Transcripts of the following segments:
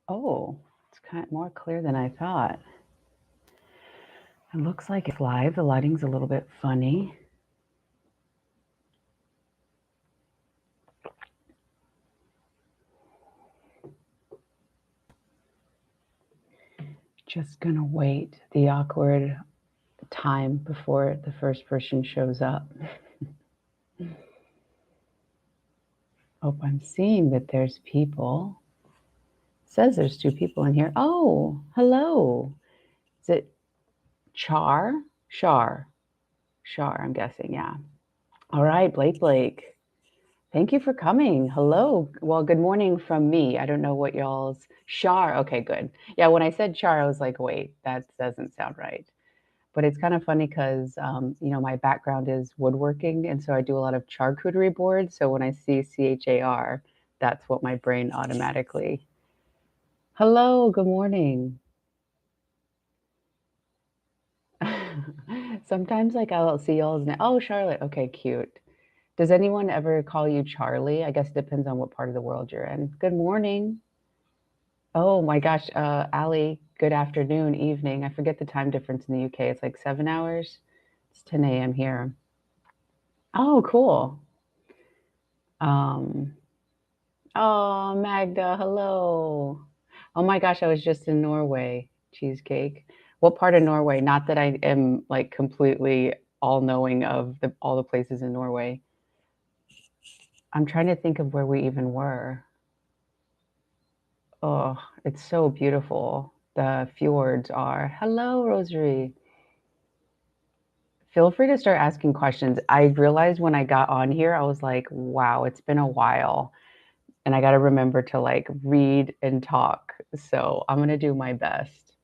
Oh, it's kind of more clear than I thought. It looks like it's live. The lighting's a little bit funny. Just gonna wait the awkward time before the first person shows up. Oh, I'm seeing that there's people. It says there's 2 people in here. Oh, hello. Is it Char? Shar, I'm guessing, yeah. All right, Blake. Thank you for coming. Hello. Well, good morning from me. I don't know what y'all's Shar. Okay, good. Yeah, when I said Char, I was like, wait, that doesn't sound right. But it's kind of funny because, my background is woodworking, and so I do a lot of charcuterie boards. So when I see CHAR, that's what my brain automatically. Hello, good morning. Sometimes, like, I'll see y'all's name. Oh, Charlotte. Okay, cute. Does anyone ever call you Charlie? I guess it depends on what part of the world you're in. Good morning. Oh my gosh, Ali, good afternoon, evening. I forget the time difference in the UK. It's like 7 hours. It's 10 a.m. here. Oh, cool. Um, oh, Magda, hello. Oh my gosh, I was just in Norway. Cheesecake. What part of Norway? Not that I am like completely all knowing of all the places in Norway. I'm trying to think of where we even were. Oh, it's so beautiful. The fjords are. Hello, Rosary. Feel free to start asking questions. I realized when I got on here, I was like, wow, it's been a while. And I got to remember to like read and talk. So I'm going to do my best.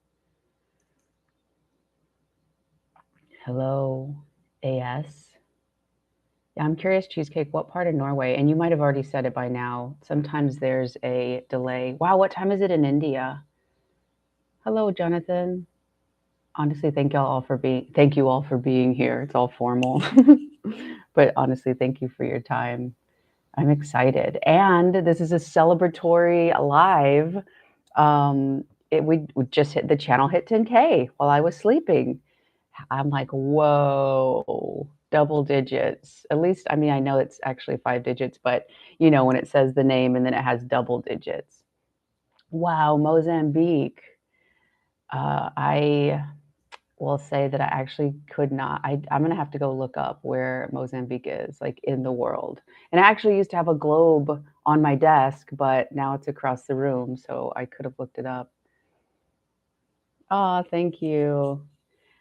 Hello, AS. Yeah, I'm curious, Cheesecake, what part of Norway? And you might have already said it by now. Sometimes there's a delay. Wow, what time is it in India? Hello, Jonathan. Honestly, thank you all for being here. It's all formal. But honestly, thank you for your time. I'm excited. And this is a celebratory live. We just hit the channel hit 10K while I was sleeping. I'm like, whoa, double digits. At least, I mean, I know it's actually 5 digits, but when it says the name and then it has double digits. Wow, Mozambique. I will say that I actually could not. I'm going to have to go look up where Mozambique is, like in the world. And I actually used to have a globe on my desk, but now it's across the room, so I could have looked it up. Oh, thank you.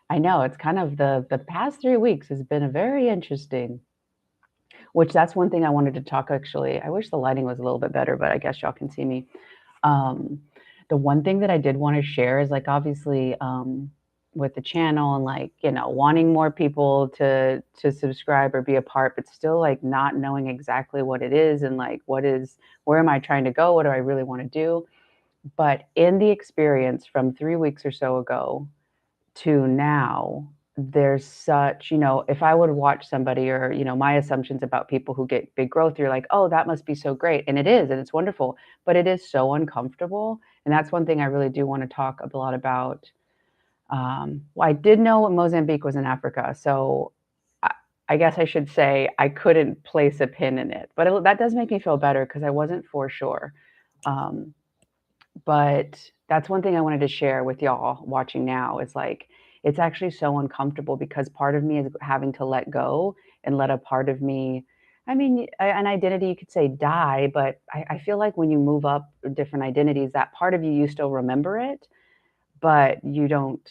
I know it's kind of the past 3 weeks has been a very interesting. Which that's one thing I wanted to talk actually. I wish the lighting was a little bit better, but I guess y'all can see me. Um, the one thing that I did want to share is like obviously with the channel and like wanting more people to subscribe or be a part, but still like not knowing exactly what it is and like where am I trying to go? What do I really want to do? But in the experience from 3 weeks or so ago to now, there's such, if I would watch somebody or, my assumptions about people who get big growth, you're like, oh, that must be so great. And it is, and it's wonderful, but it is so uncomfortable. And that's one thing I really do want to talk a lot about. Well, I did know Mozambique was in Africa. So I guess I should say I couldn't place a pin in it, but that does make me feel better because I wasn't for sure. Um, but that's one thing I wanted to share with y'all watching now is like, it's actually so uncomfortable because part of me is having to let go and let a part of me, I mean, an identity you could say die, but I feel like when you move up different identities, that part of you, you still remember it, but you don't,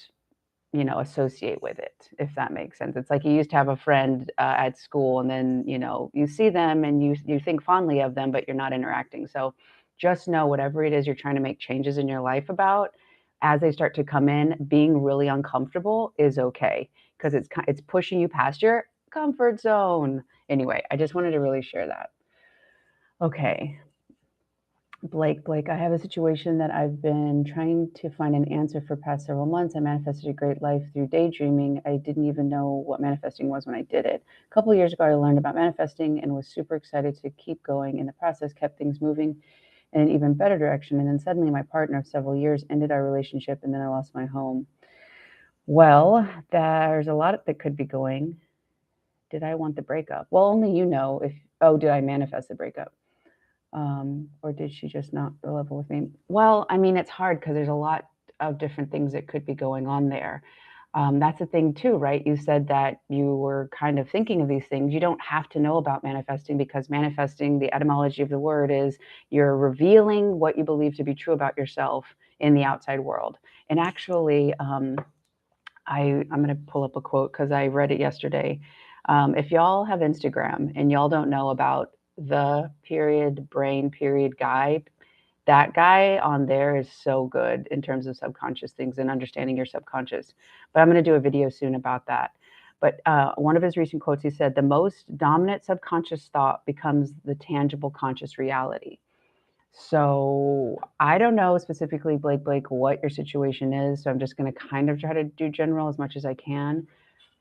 associate with it, if that makes sense. It's like you used to have a friend at school and then, you see them and you think fondly of them, but you're not interacting. So just know whatever it is you're trying to make changes in your life about, as they start to come in, being really uncomfortable is okay because it's pushing you past your comfort zone. Anyway, I just wanted to really share that. Okay, Blake, I have a situation that I've been trying to find an answer for past several months. I manifested a great life through daydreaming. I didn't even know what manifesting was when I did it. A couple of years ago, I learned about manifesting and was super excited to keep going. In the process, kept things moving. in an even better direction. And then suddenly my partner of several years ended our relationship, and then I lost my home. Well, there's a lot that could be going. Did I want the breakup? Well, only you know if, oh, did I manifest the breakup? Or did she just not level with me? Well, I mean, it's hard because there's a lot of different things that could be going on there. That's the thing too, right? You said that you were kind of thinking of these things. You don't have to know about manifesting, because manifesting, the etymology of the word is you're revealing what you believe to be true about yourself in the outside world. And actually, I'm going to pull up a quote because I read it yesterday. If y'all have Instagram and y'all don't know about the period brain period guy, that guy on there is so good in terms of subconscious things and understanding your subconscious. But I'm going to do a video soon about that. But one of his recent quotes, he said, the most dominant subconscious thought becomes the tangible conscious reality. So I don't know specifically, Blake, what your situation is. So I'm just going to kind of try to do general as much as I can.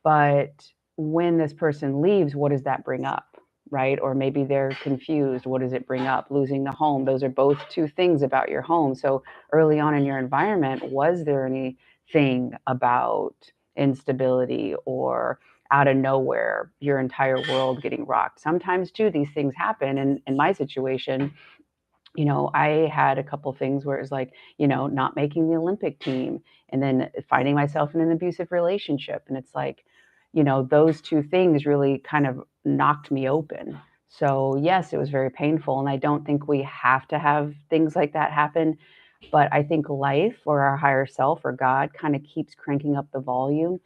But when this person leaves, what does that bring up? Right? Or maybe they're confused. What does it bring up? Losing the home. Those are both two things about your home. So early on in your environment, was there anything about instability or out of nowhere, your entire world getting rocked? Sometimes too, these things happen. And in my situation, I had a couple things where it was like, not making the Olympic team and then finding myself in an abusive relationship. And it's like, those two things really kind of knocked me open. So yes, it was very painful. And I don't think we have to have things like that happen. But I think life or our higher self or God kind of keeps cranking up the volume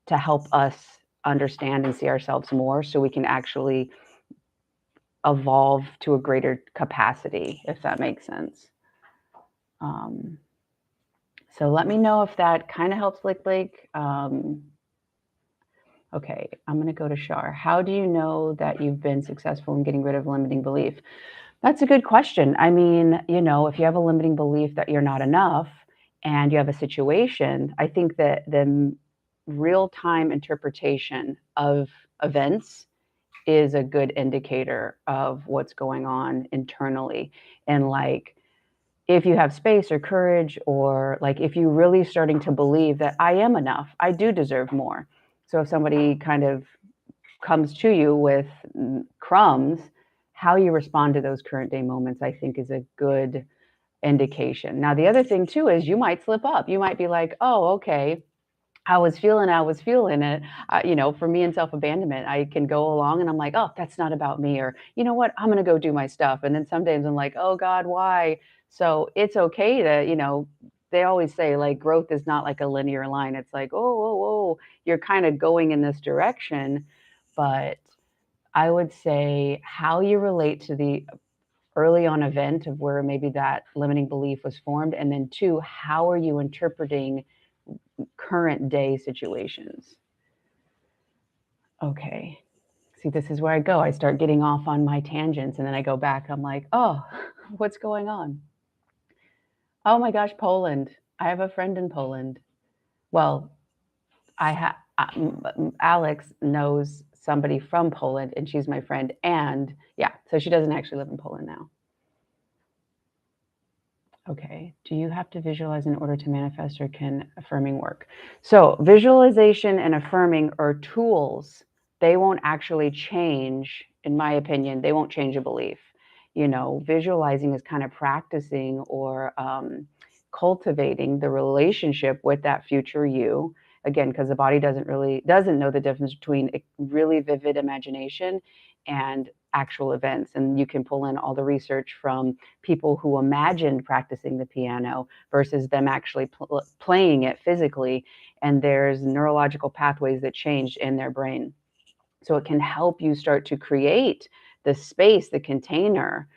to help us understand and see ourselves more so we can actually evolve to a greater capacity, if that makes sense. Um, so let me know if that kind of helps, Blake. Okay, I'm going to go to Shar. How do you know that you've been successful in getting rid of limiting belief? That's a good question. I mean, if you have a limiting belief that you're not enough and you have a situation, I think that the real-time interpretation of events is a good indicator of what's going on internally. And like, if you have space or courage, or like if you're really starting to believe that I am enough, I do deserve more. So if somebody kind of comes to you with crumbs, how you respond to those current day moments, I think, is a good indication. Now, the other thing too is you might slip up. You might be like, oh, okay, I was feeling it. For me in self-abandonment, I can go along and I'm like, oh, that's not about me. Or, you know what, I'm going to go do my stuff. And then some days I'm like, oh God, why? So it's okay to, they always say like growth is not like a linear line. It's like, oh, you're kind of going in this direction. But I would say how you relate to the early on event of where maybe that limiting belief was formed. And then two, how are you interpreting current day situations? Okay. See, this is where I go. I start getting off on my tangents and then I go back. I'm like, oh, what's going on? Oh my gosh, Poland. I have a friend in Poland. Well, I have Alex knows somebody from Poland and she's my friend. And yeah, so she doesn't actually live in Poland now. Okay. Do you have to visualize in order to manifest, or can affirming work? So visualization and affirming are tools. They won't actually change, in my opinion, they won't change a belief. Visualizing is kind of practicing or cultivating the relationship with that future you. Again, because the body doesn't know the difference between a really vivid imagination and actual events. And you can pull in all the research from people who imagined practicing the piano versus them actually playing it physically. And there's neurological pathways that changed in their brain. So it can help you start to create the space, the container,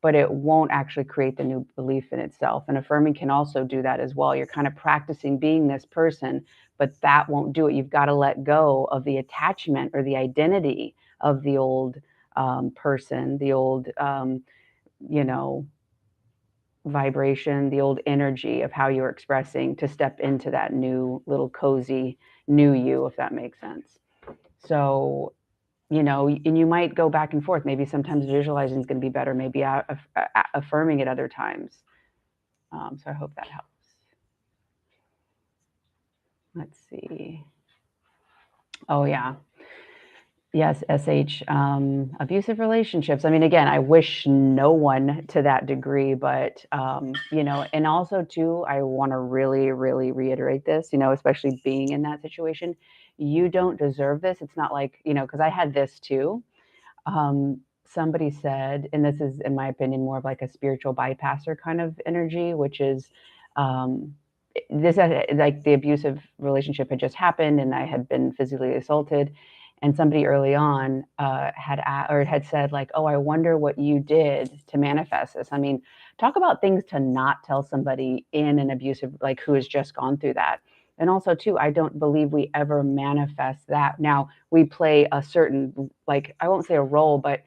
but it won't actually create the new belief in itself. And affirming can also do that as well. You're kind of practicing being this person, but that won't do it. You've got to let go of the attachment or the identity of the old person, the old, vibration, the old energy of how you're expressing, to step into that new little cozy new you, if that makes sense. So and you might go back and forth. Maybe sometimes visualizing is going to be better, maybe affirming at other times. So I hope that helps. Let's see. Oh, yeah. Yes, SH, abusive relationships. I mean, again, I wish no one to that degree, but, and also too, I want to really, really reiterate this, especially being in that situation. You don't deserve this. It's not like, because I had this too. Somebody said, and this is, in my opinion, more of like a spiritual bypasser kind of energy, which is, um, this like the abusive relationship had just happened and I had been physically assaulted, and somebody early on had said like, oh, I wonder what you did to manifest this. I mean, talk about things to not tell somebody in an abusive, like, who has just gone through that. And also too, I don't believe we ever manifest that. Now we play a certain, like, I won't say a role, but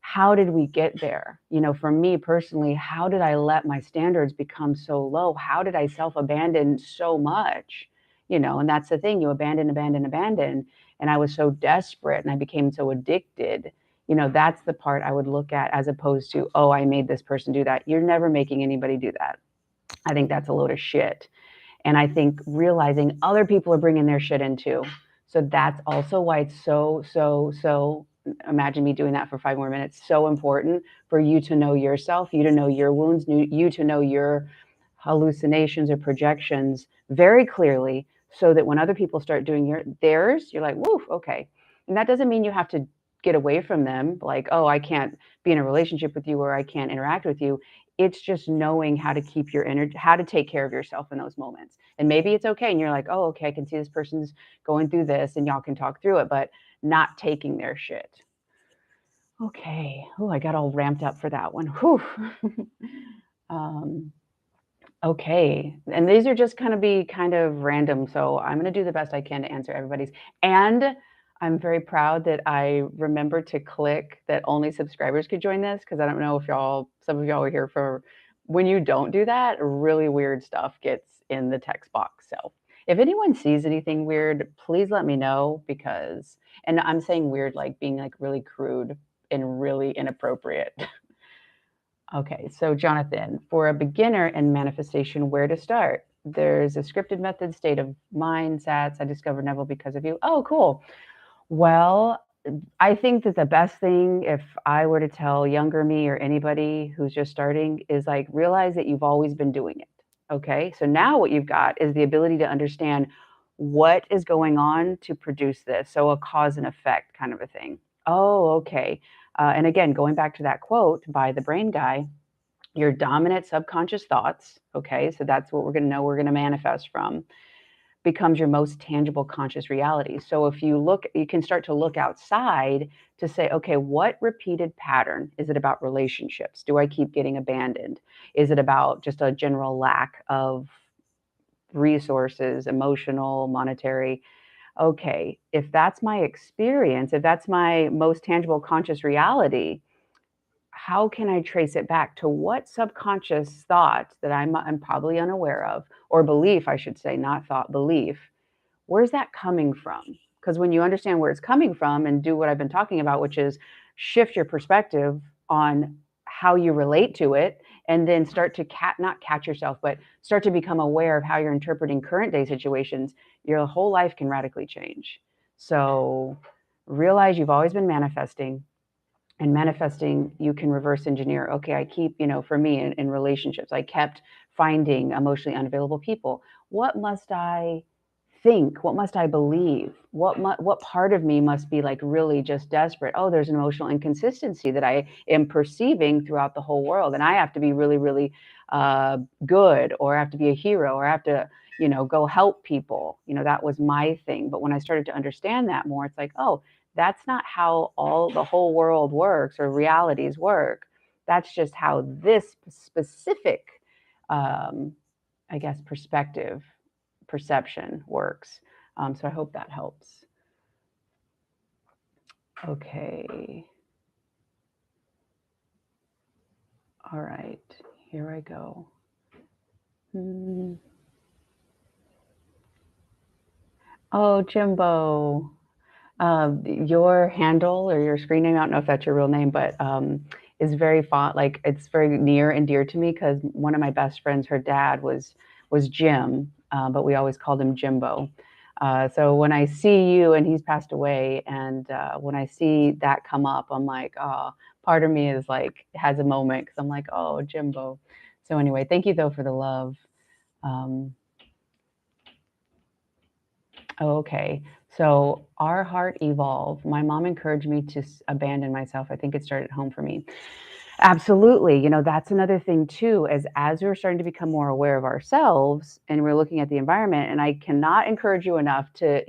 how did we get there? For me personally, how did I let my standards become so low? How did I self-abandon so much? And that's the thing, you abandon, abandon, abandon. And I was so desperate and I became so addicted. That's the part I would look at, as opposed to, oh, I made this person do that. You're never making anybody do that. I think that's a load of shit. And I think realizing other people are bringing their shit in too. So that's also why it's so, imagine me doing that for 5 more minutes, so important for you to know yourself, you to know your wounds, you to know your hallucinations or projections very clearly, so that when other people start doing theirs, you're like, woof, okay. And that doesn't mean you have to get away from them, like, oh, I can't be in a relationship with you or I can't interact with you. It's just knowing how to keep your energy, how to take care of yourself in those moments. And maybe it's okay. And you're like, oh, okay, I can see this person's going through this and y'all can talk through it, but not taking their shit. Okay. Oh, I got all ramped up for that one. Whew. Okay. And these are just going to be kind of random. So I'm going to do the best I can to answer everybody's. And I'm very proud that I remembered to click that only subscribers could join this, because I don't know if some of y'all are here for, when you don't do that, really weird stuff gets in the text box. So if anyone sees anything weird, please let me know, and I'm saying weird, like being like really crude and really inappropriate. Okay, so Jonathan, for a beginner in manifestation, where to start? There's a scripted method, state of mind, SATs. I discovered Neville because of you. Oh, cool. Well, I think that the best thing, if I were to tell younger me or anybody who's just starting, is like, realize that you've always been doing it. Okay, so now what you've got is the ability to understand what is going on to produce this. So a cause and effect kind of a thing. Oh, okay. And again, going back to that quote by the brain guy, your dominant subconscious thoughts, okay, so that's what we're going to know we're going to manifest from, becomes your most tangible conscious reality. So if you can start to look outside to say, okay, what repeated pattern? Is it about relationships? Do I keep getting abandoned? Is it about just a general lack of resources, emotional, monetary? Okay, if that's my experience, if that's my most tangible conscious reality, how can I trace it back to what subconscious thought that I'm probably unaware of, or belief, I should say, not thought, belief? Where's that coming from? Because when you understand where it's coming from and do what I've been talking about, which is shift your perspective on how you relate to it, and then start to not catch yourself, but start to become aware of how you're interpreting current day situations, your whole life can radically change. So realize you've always been manifesting. And manifesting, you can reverse engineer. Okay, I keep, for me in relationships, I kept finding emotionally unavailable people. What must I think? What must I believe? What part of me must be like really just desperate? Oh, there's an emotional inconsistency that I am perceiving throughout the whole world, and I have to be really, really good, or I have to be a hero, or I have to, go help people. That was my thing. But when I started to understand that more, it's like, oh, that's not how the whole world works or realities work. That's just how this specific, I guess, perception works. So I hope that helps. Okay. All right, here I go. Oh, Jimbo. Your handle or your screen name, I don't know if that's your real name, but is very fond. Like it's very near and dear to me because one of my best friends, her dad was Jim, but we always called him Jimbo. So when I see you and he's passed away, and when I see that come up, I'm like, oh, part of me is like has a moment because I'm like, oh, Jimbo. So anyway, thank you though for the love. Um, Oh, okay. So our heart evolved. My mom encouraged me to abandon myself. I think it started at home for me. Absolutely. That's another thing too, as we're starting to become more aware of ourselves and we're looking at the environment. And I cannot encourage you enough to,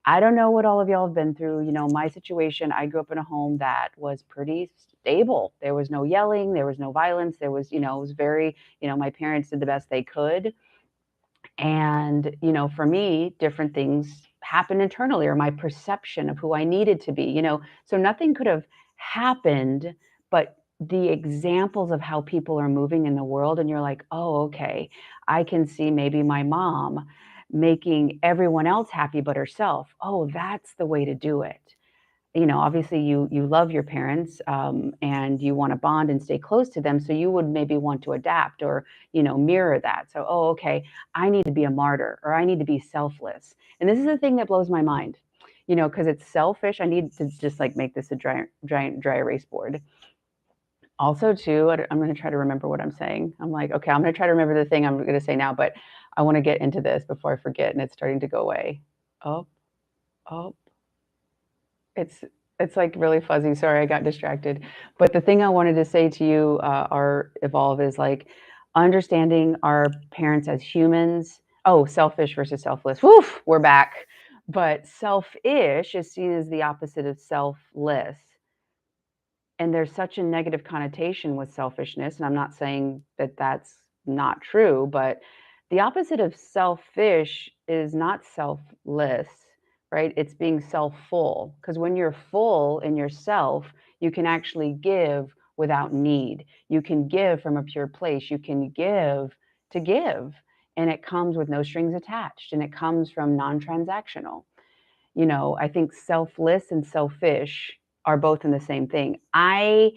I don't know what all of y'all have been through. My situation, I grew up in a home that was pretty stable. There was no yelling, there was no violence. There was, it was very, my parents did the best they could. And, for me, different things happened internally or my perception of who I needed to be, so nothing could have happened, but the examples of how people are moving in the world. And you're like, oh, okay, I can see maybe my mom making everyone else happy but herself. Oh, that's the way to do it. Obviously you love your parents, and you want to bond and stay close to them. So you would maybe want to adapt or, mirror that. So, oh, okay, I need to be a martyr or I need to be selfless. And this is the thing that blows my mind, because it's selfish. I need to just like make this a giant dry erase board. Also, too, I'm going to try to remember what I'm saying. I'm like, okay, I'm going to try to remember the thing I'm going to say now, but I want to get into this before I forget, and it's starting to go away. Oh, oh, it's it's like really fuzzy. Sorry, I got distracted. But the thing I wanted to say to you, our evolve is like understanding our parents as humans. Oh, selfish versus selfless. Woof, we're back. But selfish is seen as the opposite of selfless. And there's such a negative connotation with selfishness. And I'm not saying that that's not true, but the opposite of selfish is not selfless, right? It's being self-full. Because when you're full in yourself, you can actually give without need. You can give from a pure place. You can give to give. And it comes with no strings attached. And it comes from non-transactional. I think selfless and selfish are both in the same thing. I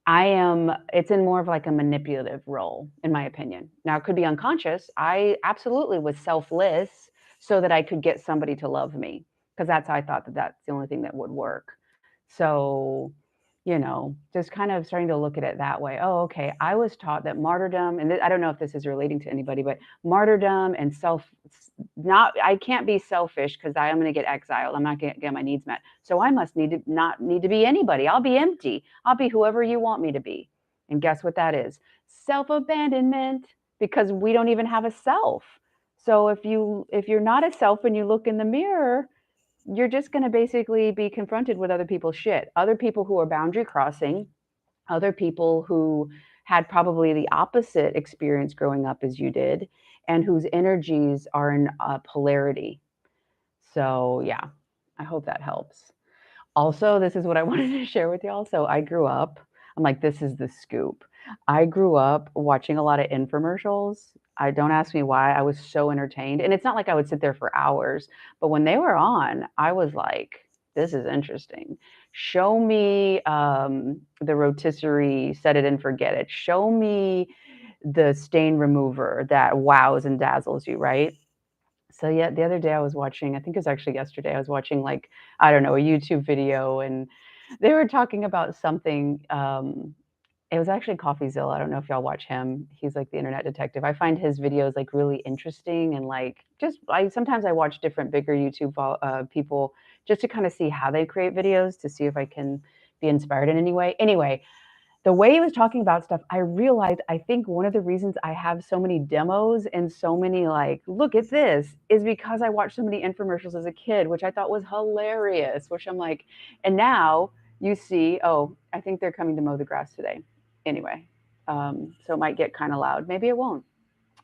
am it's in more of like a manipulative role, in my opinion. Now, it could be unconscious. I absolutely was selfless so that I could get somebody to love me because that's how I thought that that's the only thing that would work. So, just kind of starting to look at it that way. Oh, okay. I was taught that martyrdom, and I don't know if this is relating to anybody, but martyrdom and not, I can't be selfish because I am going to get exiled. I'm not going to get my needs met. So I must not need to be anybody. I'll be empty. I'll be whoever you want me to be. And guess what that is? Self-abandonment, because we don't even have a self. So if you're not a self and you look in the mirror, you're just going to basically be confronted with other people's shit, other people who are boundary crossing, other people who had probably the opposite experience growing up as you did, and whose energies are in polarity. So, yeah, I hope that helps. Also, this is what I wanted to share with y'all. So, I grew up, I'm like, this is the scoop. I grew up watching a lot of infomercials. I don't ask me why. I was so entertained. And it's not like I would sit there for hours, but when they were on, I was like, this is interesting. Show me the rotisserie, set it and forget it. Show me the stain remover that wows and dazzles you, right? So yeah, the other day I was watching, I think it was actually yesterday, I was watching like, I don't know, a YouTube video, and they were talking about something. It was actually CoffeeZilla. I don't know if y'all watch him. He's like the internet detective. I find his videos like really interesting, and like just I sometimes I watch different bigger YouTube people just to kind of see how they create videos to see if I can be inspired in any way. Anyway, the way he was talking about stuff, I realized I think one of the reasons I have so many demos and so many like, look at this, is because I watched so many infomercials as a kid, which I thought was hilarious, which I'm like, and now you see, oh, I think they're coming to mow the grass today. Anyway, so it might get kind of loud. Maybe it won't.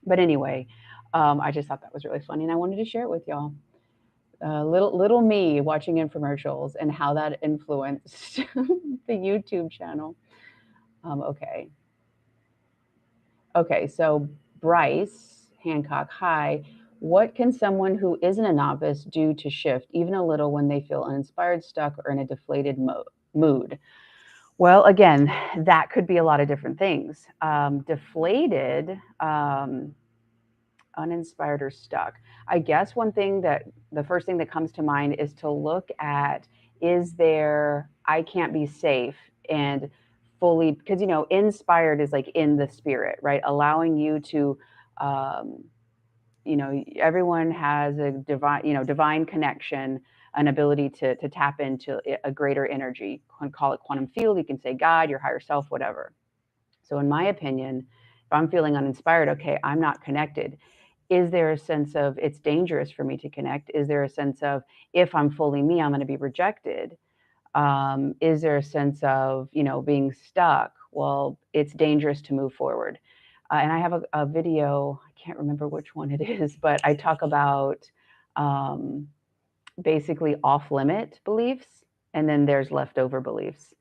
But anyway, I just thought that was really funny and I wanted to share it with y'all. Little me watching infomercials and how that influenced the YouTube channel. Okay. Okay, so Bryce Hancock, hi. What can someone who isn't a novice do to shift even a little when they feel uninspired, stuck, or in a deflated mood? Well, again, that could be a lot of different things. Deflated, uninspired, or stuck. I guess the first thing that comes to mind is to look at, is there, I can't be safe and fully, because, inspired is like in the spirit, right? Allowing you to, um, everyone has a divine connection, an ability to tap into a greater energy. You can call it quantum field, you can say God, your higher self, whatever. So in my opinion, if I'm feeling uninspired, okay, I'm not connected. Is there a sense of it's dangerous for me to connect? Is there a sense of if I'm fully me, I'm going to be rejected? Is there a sense of, being stuck? Well, it's dangerous to move forward. And I have a video, I can't remember which one it is, but I talk about um, basically off limit beliefs, and then there's leftover beliefs.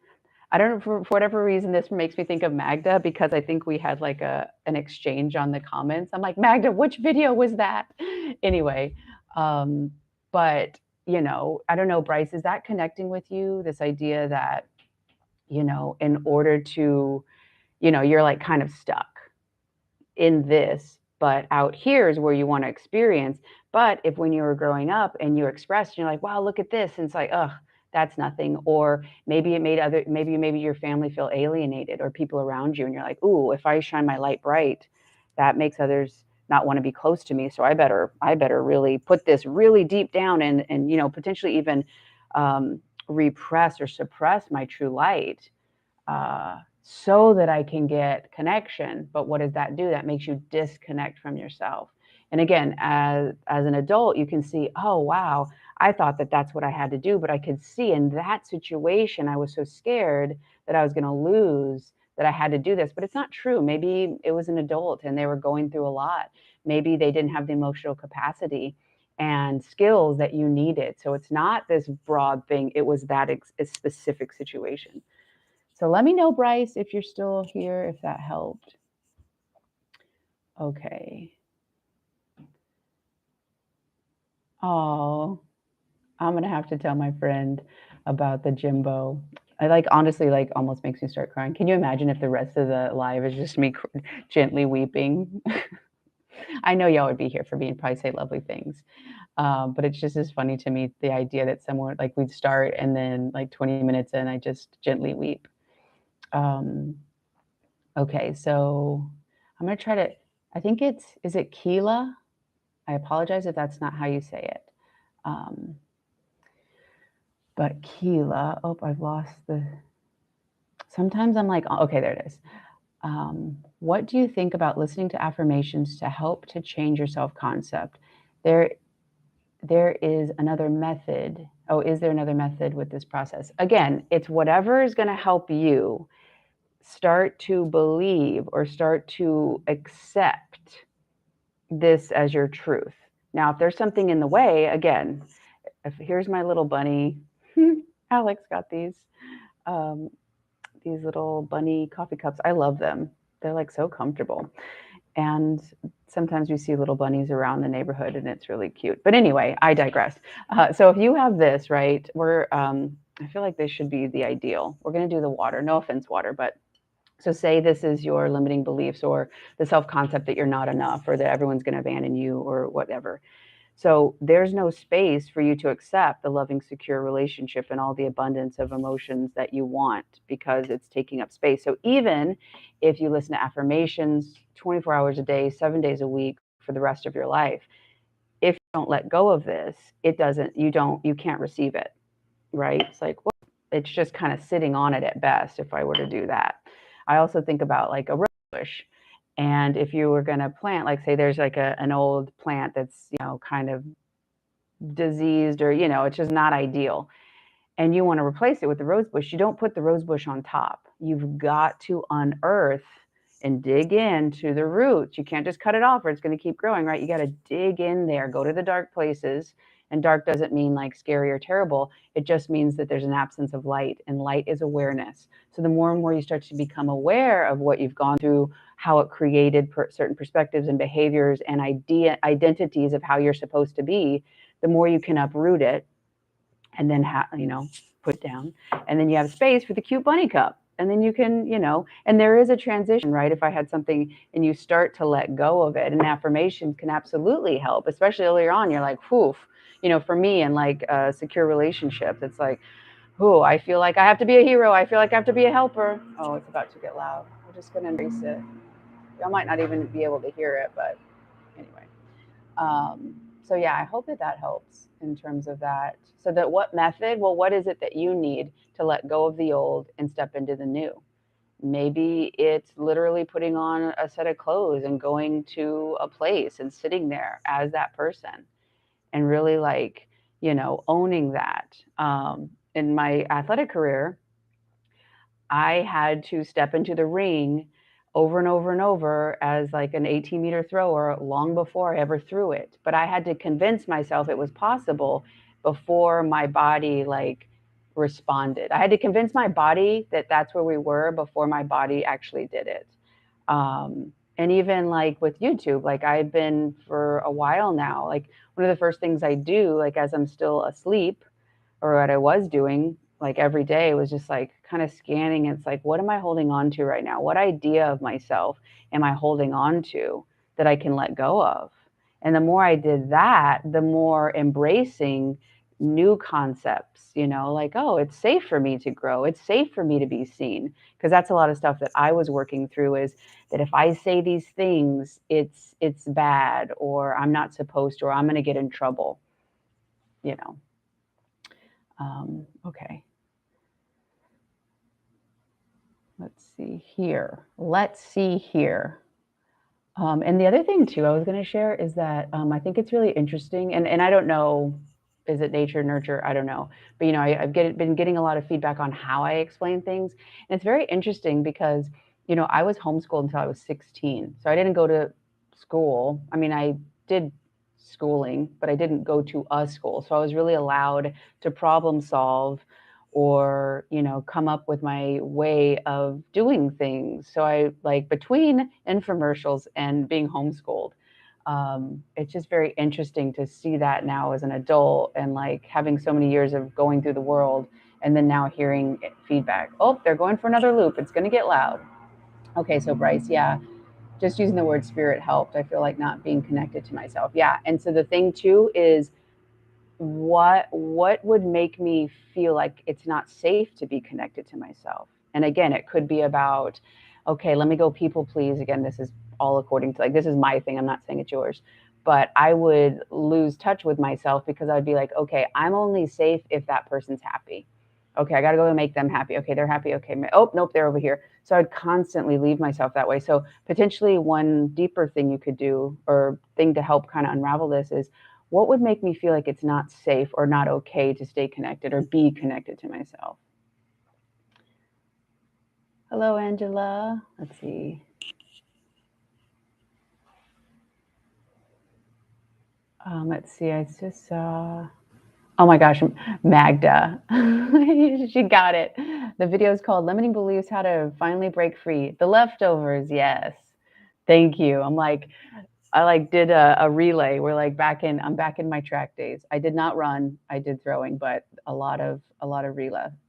I don't know, for whatever reason, this makes me think of Magda, because I think we had like an exchange on the comments. I'm like, Magda, which video was that? Anyway, um, but I don't know, Bryce, is that connecting with you? This idea that, in order to, you're like kind of stuck in this, but out here is where you want to experience. But if when you were growing up and you expressed, you're like, wow, look at this, and it's like, ugh, that's nothing. Or maybe maybe your family feel alienated, or people around you, and you're like, ooh, if I shine my light bright, that makes others not want to be close to me. So I better really put this really deep down, and potentially even repress or suppress my true light, so that I can get connection. But what does that do? That makes you disconnect from yourself. And again, as an adult, you can see, oh wow, I thought that that's what I had to do, but I could see in that situation I was so scared that I was going to lose, that I had to do this. But it's not true. Maybe it was an adult and they were going through a lot. Maybe they didn't have the emotional capacity and skills that you needed. So it's not this broad thing. It was that specific situation. So let me know, Bryce, if you're still here, if that helped. Okay. Oh, I'm going to have to tell my friend about the Jimbo. I honestly, almost makes me start crying. Can you imagine if the rest of the live is just me gently weeping? I know y'all would be here for me and probably say lovely things. But it's just as funny to me, the idea that someone, we'd start and then 20 minutes in, I just gently weep. Okay, so I'm going to try to, I think is it Keela? I apologize if that's not how you say it. But Keela, oh, I've lost sometimes I'm like, okay, there it is. What do you think about listening to affirmations to help to change your self-concept? There is another method. Oh, is there another method with this process? Again, it's whatever is going to help you start to believe or start to accept this as your truth. Now, if there's something in the way, again, here's my little bunny. Alex got these little bunny coffee cups. I love them. They're so comfortable. And sometimes we see little bunnies around the neighborhood and it's really cute. But anyway, I digress. So if you have this, right, I feel like this should be the ideal. We're going to do the water. No offense, water, but so say this is your limiting beliefs or the self-concept that you're not enough or that everyone's going to abandon you or whatever. So there's no space for you to accept the loving, secure relationship and all the abundance of emotions that you want because it's taking up space. So even if you listen to affirmations 24 hours a day, 7 days a week for the rest of your life, if you don't let go of this, you can't receive it, right? It's like, well, it's just kind of sitting on it at best if I were to do that. I also think about a rose bush. And if you were going to plant, say there's an old plant that's, kind of diseased or, it's just not ideal. And you want to replace it with the rose bush, you don't put the rose bush on top. You've got to unearth and dig into the roots. You can't just cut it off or it's going to keep growing, right? You got to dig in there, go to the dark places And dark doesn't mean like scary or terrible. It just means that there's an absence of light, and light is awareness. So the more and more you start to become aware of what you've gone through, how it created certain perspectives and behaviors and identities of how you're supposed to be, the more you can uproot it and then put down, and then you have space for the cute bunny cup, and then you can, and there is a transition, right? If I had something and you start to let go of it, and affirmations can absolutely help, especially earlier on. You're like, whoof, for me in like secure relationships, it's like, whoo, I feel like I have to be a hero, I feel like I have to be a helper. Oh, it's about to get loud. We're just gonna embrace it. Y'all might not even be able to hear it, but anyway. So yeah, I hope that helps in terms of that. So that what method? Well, what is it that you need to let go of the old and step into the new? Maybe it's literally putting on a set of clothes and going to a place and sitting there as that person and really like, owning that. In my athletic career, I had to step into the ring over and over and over as like an 18-meter thrower long before I ever threw it. But I had to convince myself it was possible before my body like responded. I had to convince my body that that's where we were before my body actually did it. And even like with YouTube, like I've been for a while now, like one of the first things I do, like as I'm still asleep, or what I was doing like every day, was just like kind of scanning. It's like, what am I holding on to right now? What idea of myself am I holding on to that I can let go of? And the more I did that, the more embracing new concepts, like, oh, it's safe for me to grow. It's safe for me to be seen. Because that's a lot of stuff that I was working through, is that if I say these things, it's bad, or I'm not supposed to, or I'm going to get in trouble, you know. Okay. Let's see here. And the other thing too, I was going to share is that I think it's really interesting, and I don't know, is it nature, nurture? I don't know. But, I've been getting a lot of feedback on how I explain things. And it's very interesting because, I was homeschooled until I was 16. So I didn't go to school. I mean, I did schooling, but I didn't go to a school. So I was really allowed to problem solve or, come up with my way of doing things. So I like, between infomercials and being homeschooled, it's just very interesting to see that now as an adult, and like having so many years of going through the world, and then now hearing feedback. Oh, they're going for another loop. It's going to get loud. Okay, so Bryce, yeah, just using the word spirit helped. I feel like not being connected to myself. Yeah, and so the thing too is, what would make me feel like it's not safe to be connected to myself? And again, it could be about, okay, let me go people please. Again, this is all according to, like, this is my thing, I'm not saying it's yours, but I would lose touch with myself because I'd be like, okay, I'm only safe if that person's happy. Okay, I got to go and make them happy. Okay, they're happy. Okay, oh nope, they're over here. So I'd constantly leave myself that way. So potentially one deeper thing you could do, or thing to help kind of unravel this, is what would make me feel like it's not safe or not okay to stay connected or be connected to myself? Hello, Angela. Let's see. Let's see. I just saw. Oh my gosh, Magda. She got it. The video is called Limiting Beliefs, How to Finally Break Free. The Leftovers, yes. Thank you. I like did a relay. I'm back in my track days. I did not run, I did throwing, but a lot of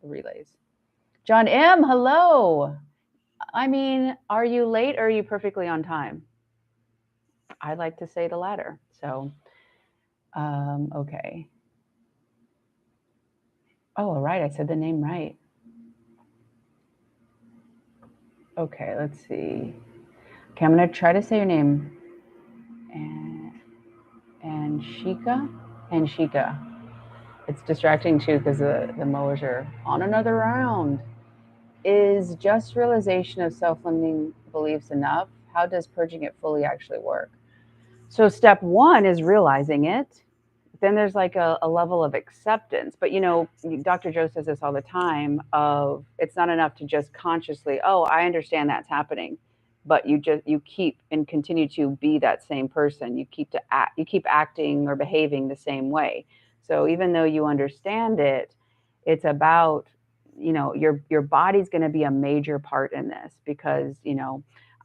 relays. John M, hello. I mean, are you late or are you perfectly on time? I like to say the latter. So, okay. Oh, all right. I said the name right. Okay, let's see. Okay, I'm going to try to say your name. And Shika. It's distracting too because the mowers are on another round. Is just realization of self-limiting beliefs enough? How does purging it fully actually work? So step one is realizing it. Then there's like a level of acceptance. But Dr. Joe says this all the time, of it's not enough to just consciously, oh, I understand that's happening. But you keep and continue to be that same person. You keep acting or behaving the same way. So even though you understand it, it's about, your body's going to be a major part in this, because,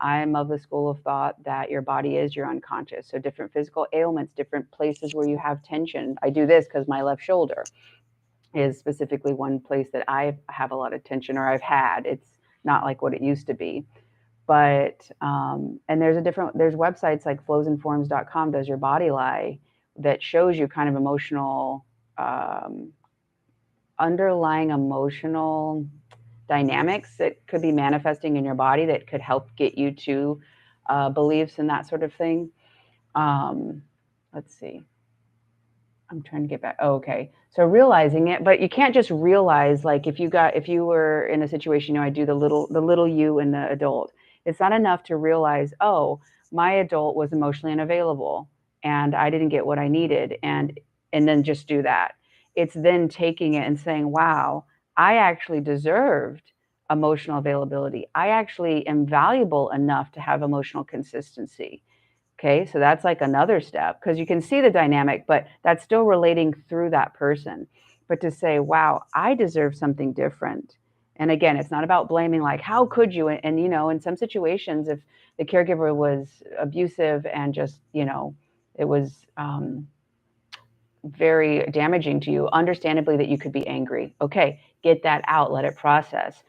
I'm of the school of thought that your body is your unconscious. So different physical ailments, different places where you have tension. I do this because my left shoulder is specifically one place that I have a lot of tension, or I've had. It's not like what it used to be. But and there's websites like flowsandforms.com does your body lie, that shows you kind of emotional, underlying emotional dynamics that could be manifesting in your body that could help get you to beliefs and that sort of thing. Let's see. I'm trying to get back. Oh, okay. So realizing it, but you can't just realize, like, if you were in a situation, I do the little you and the adult. It's not enough to realize, oh, my adult was emotionally unavailable and I didn't get what I needed, and then just do that. It's then taking it and saying, wow, I actually deserved emotional availability. I actually am valuable enough to have emotional consistency. Okay, so that's like another step, because you can see the dynamic, but that's still relating through that person. But to say, wow, I deserve something different. And again, it's not about blaming, like, how could you? And, in some situations, if the caregiver was abusive and just, it was very damaging to you, understandably, that you could be angry. Okay, get that out, let it process.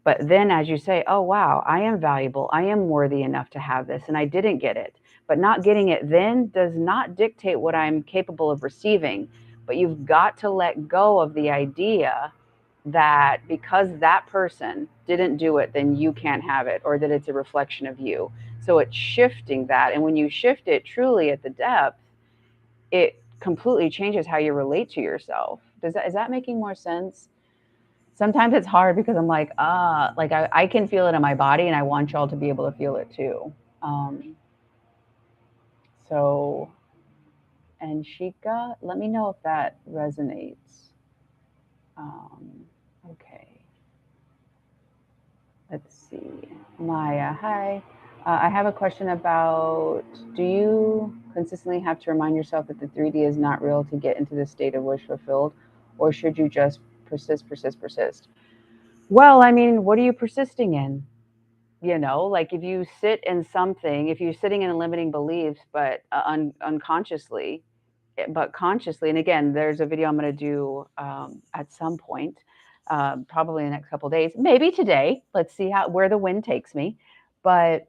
But then as you say, oh, wow, I am valuable, I am worthy enough to have this, and I didn't get it. But not getting it then does not dictate what I'm capable of receiving. But you've got to let go of the idea that because that person didn't do it, then you can't have it, or that it's a reflection of you. So it's shifting that. And when you shift it truly at the depth, it completely changes how you relate to yourself. Is that making more sense? Sometimes it's hard because I'm like, like I can feel it in my body, and I want y'all to be able to feel it too. Um, so, and Shika, let me know if that resonates. Okay, let's see. Maya, hi. I have a question about, do you consistently have to remind yourself that the 3D is not real to get into the state of wish fulfilled? Or should you just persist, persist, persist? Well, I mean, what are you persisting in? Like, if you sit in something, if you're sitting in limiting beliefs, but unconsciously, but consciously, and again, there's a video I'm going to do at some point, probably in the next couple of days, maybe today. Let's see where the wind takes me. But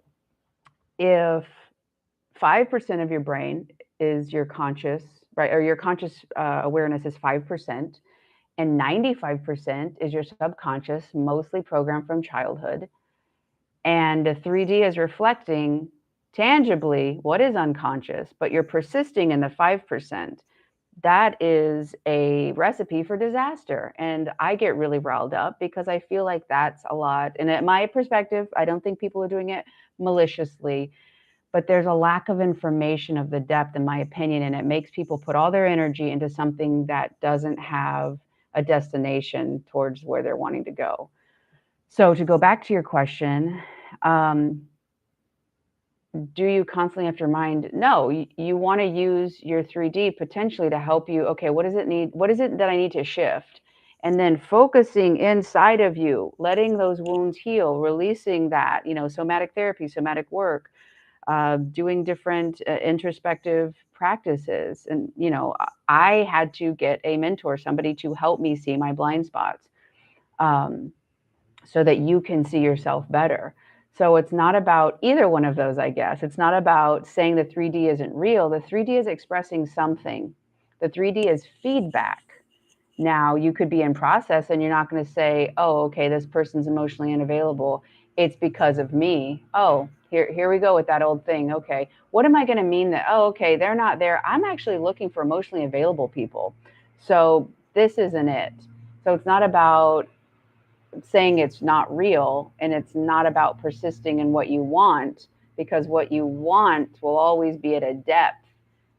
if 5% of your brain is your conscious, right, or your conscious awareness is 5%, and 95% is your subconscious, mostly programmed from childhood, and the 3D is reflecting tangibly what is unconscious, but you're persisting in the 5%. That is a recipe for disaster. And I get really riled up because I feel like that's a lot. And at my perspective, I don't think people are doing it maliciously, but there's a lack of information of the depth, in my opinion, and it makes people put all their energy into something that doesn't have a destination towards where they're wanting to go. So to go back to your question, um, do you constantly have to remind? No, you want to use your 3D potentially to help you. Okay, what does it need? What is it that I need to shift? And then focusing inside of you, letting those wounds heal, releasing that, somatic therapy, somatic work, doing different introspective practices. And, I had to get a mentor, somebody to help me see my blind spots. So that you can see yourself better. So it's not about either one of those, I guess. It's not about saying the 3D isn't real. The 3D is expressing something. The 3D is feedback. Now, you could be in process and you're not going to say, oh, okay, this person's emotionally unavailable. It's because of me. Oh, here we go with that old thing. Okay, what am I going to mean that, oh, okay, they're not there. I'm actually looking for emotionally available people. So this isn't it. So it's not about saying it's not real, and it's not about persisting in what you want, because what you want will always be at a depth.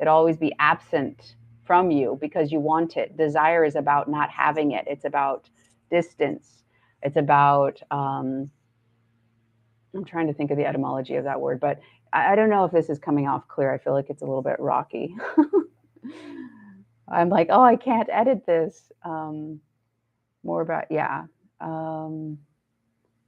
It'll always be absent from you because you want it. Desire is about not having it. It's about distance. It's about I'm trying to think of the etymology of that word, but I don't know if this is coming off clear. I feel like it's a little bit rocky. I'm like, oh, I can't edit this. More about, yeah. Um,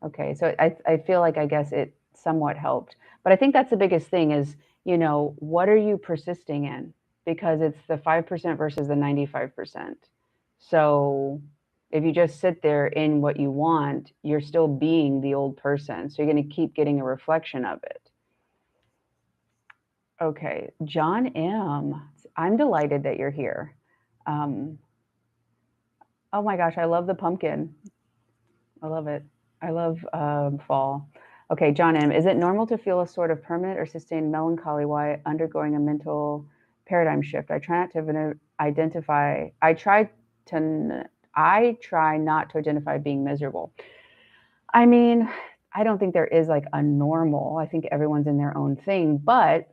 okay, so I feel like I guess it somewhat helped. But I think that's the biggest thing is, what are you persisting in? Because it's the 5% versus the 95%. So if you just sit there in what you want, you're still being the old person. So you're going to keep getting a reflection of it. Okay, John M. I'm delighted that you're here. Um, oh my gosh, I love the pumpkin. I love it. I love fall. Okay, John M. Is it normal to feel a sort of permanent or sustained melancholy while undergoing a mental paradigm shift? I try not to identify. To. I try not to identify being miserable. I mean, I don't think there is like a normal. I think everyone's in their own thing, but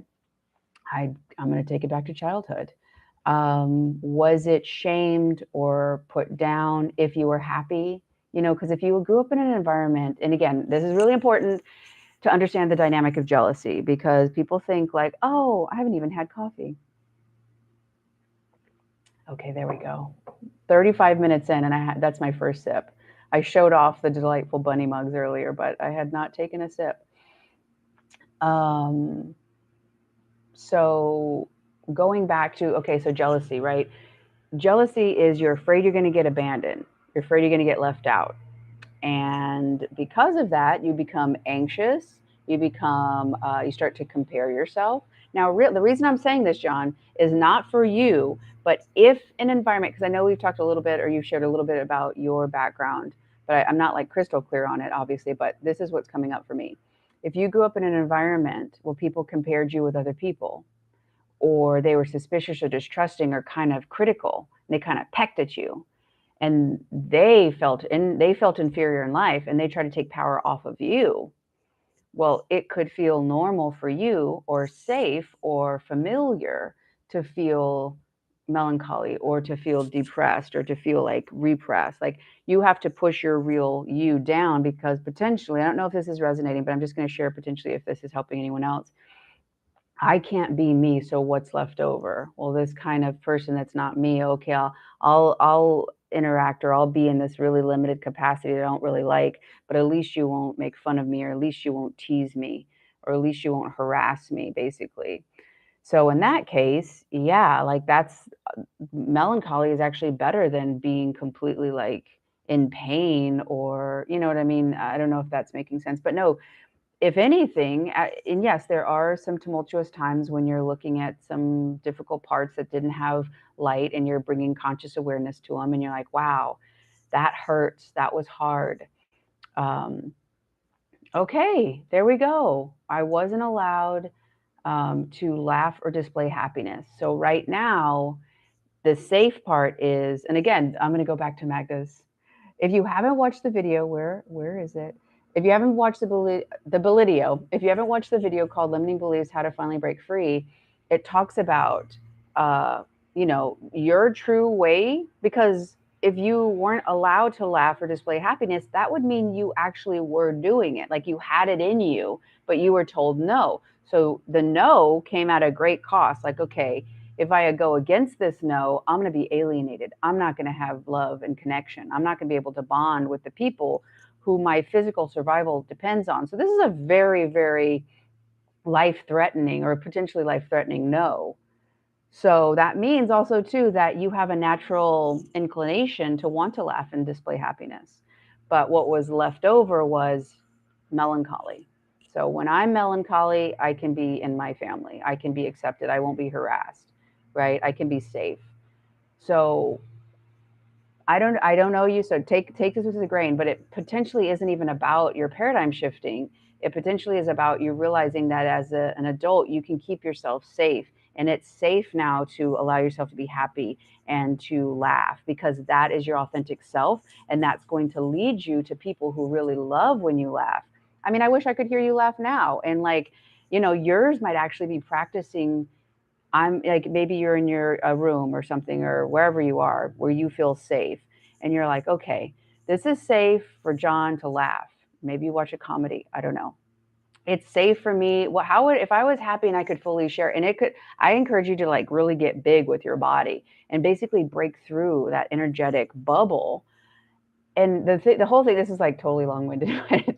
I'm going to take it back to childhood. Was it shamed or put down if you were happy? Because if you grew up in an environment, and again, this is really important to understand the dynamic of jealousy because people think like, oh, I haven't even had coffee. Okay, there we go. 35 minutes in, and that's my first sip. I showed off the delightful bunny mugs earlier, but I had not taken a sip. Um, so going back to, okay, so jealousy, right? Jealousy is you're afraid you're going to get abandoned. You're afraid you're going to get left out. And because of that, you become anxious. You start to compare yourself. Now, the reason I'm saying this, John, is not for you, but if an environment, because I know we've talked a little bit or you've shared a little bit about your background, but I'm not like crystal clear on it, obviously, but this is what's coming up for me. If you grew up in an environment where people compared you with other people, or they were suspicious or distrusting or kind of critical, and they kind of pecked at you, and they felt inferior in life and they try to take power off of you. Well, it could feel normal for you or safe or familiar to feel melancholy or to feel depressed or to feel like repressed. Like you have to push your real you down because potentially, I don't know if this is resonating, but I'm just going to share potentially if this is helping anyone else. I can't be me, so what's left over? Well, this kind of person that's not me, okay, I'll interact or I'll be in this really limited capacity that I don't really like, but at least you won't make fun of me or at least you won't tease me or at least you won't harass me, basically. So in that case, yeah, like that's melancholy is actually better than being completely like in pain or you know what I mean? I don't know if that's making sense, but no, if anything, and yes, there are some tumultuous times when you're looking at some difficult parts that didn't have light and you're bringing conscious awareness to them and you're like, wow, that hurts. That was hard. Um, okay, there we go. I wasn't allowed to laugh or display happiness. So right now, the safe part is, and again, I'm going to go back to Magda's. If you haven't watched the video, where is it? If you haven't watched if you haven't watched the video called "Limiting Beliefs: How to Finally Break Free," it talks about uh, your true way. Because if you weren't allowed to laugh or display happiness, that would mean you actually were doing it, like you had it in you, but you were told no. So the no came at a great cost. Like, okay, if I go against this no, I'm going to be alienated. I'm not going to have love and connection. I'm not going to be able to bond with the people who my physical survival depends on. So this is a very, very life threatening or potentially life threatening no. So that means also too that you have a natural inclination to want to laugh and display happiness. But what was left over was melancholy. So when I'm melancholy, I can be in my family. I can be accepted. I won't be harassed, right? I can be safe. So I don't know you, so take this with a grain, but it potentially isn't even about your paradigm shifting. It potentially is about you realizing that as an adult, you can keep yourself safe. And it's safe now to allow yourself to be happy and to laugh because that is your authentic self. And that's going to lead you to people who really love when you laugh. I mean, I wish I could hear you laugh now. And like, yours might actually be practicing. I'm like, maybe you're in your room or something, or wherever you are, where you feel safe. And you're like, okay, this is safe for John to laugh. Maybe you watch a comedy. I don't know. It's safe for me. Well, how would, if I was happy and I could fully share, and it could, I encourage you to like really get big with your body and basically break through that energetic bubble. And the whole thing, this is like totally long-winded, but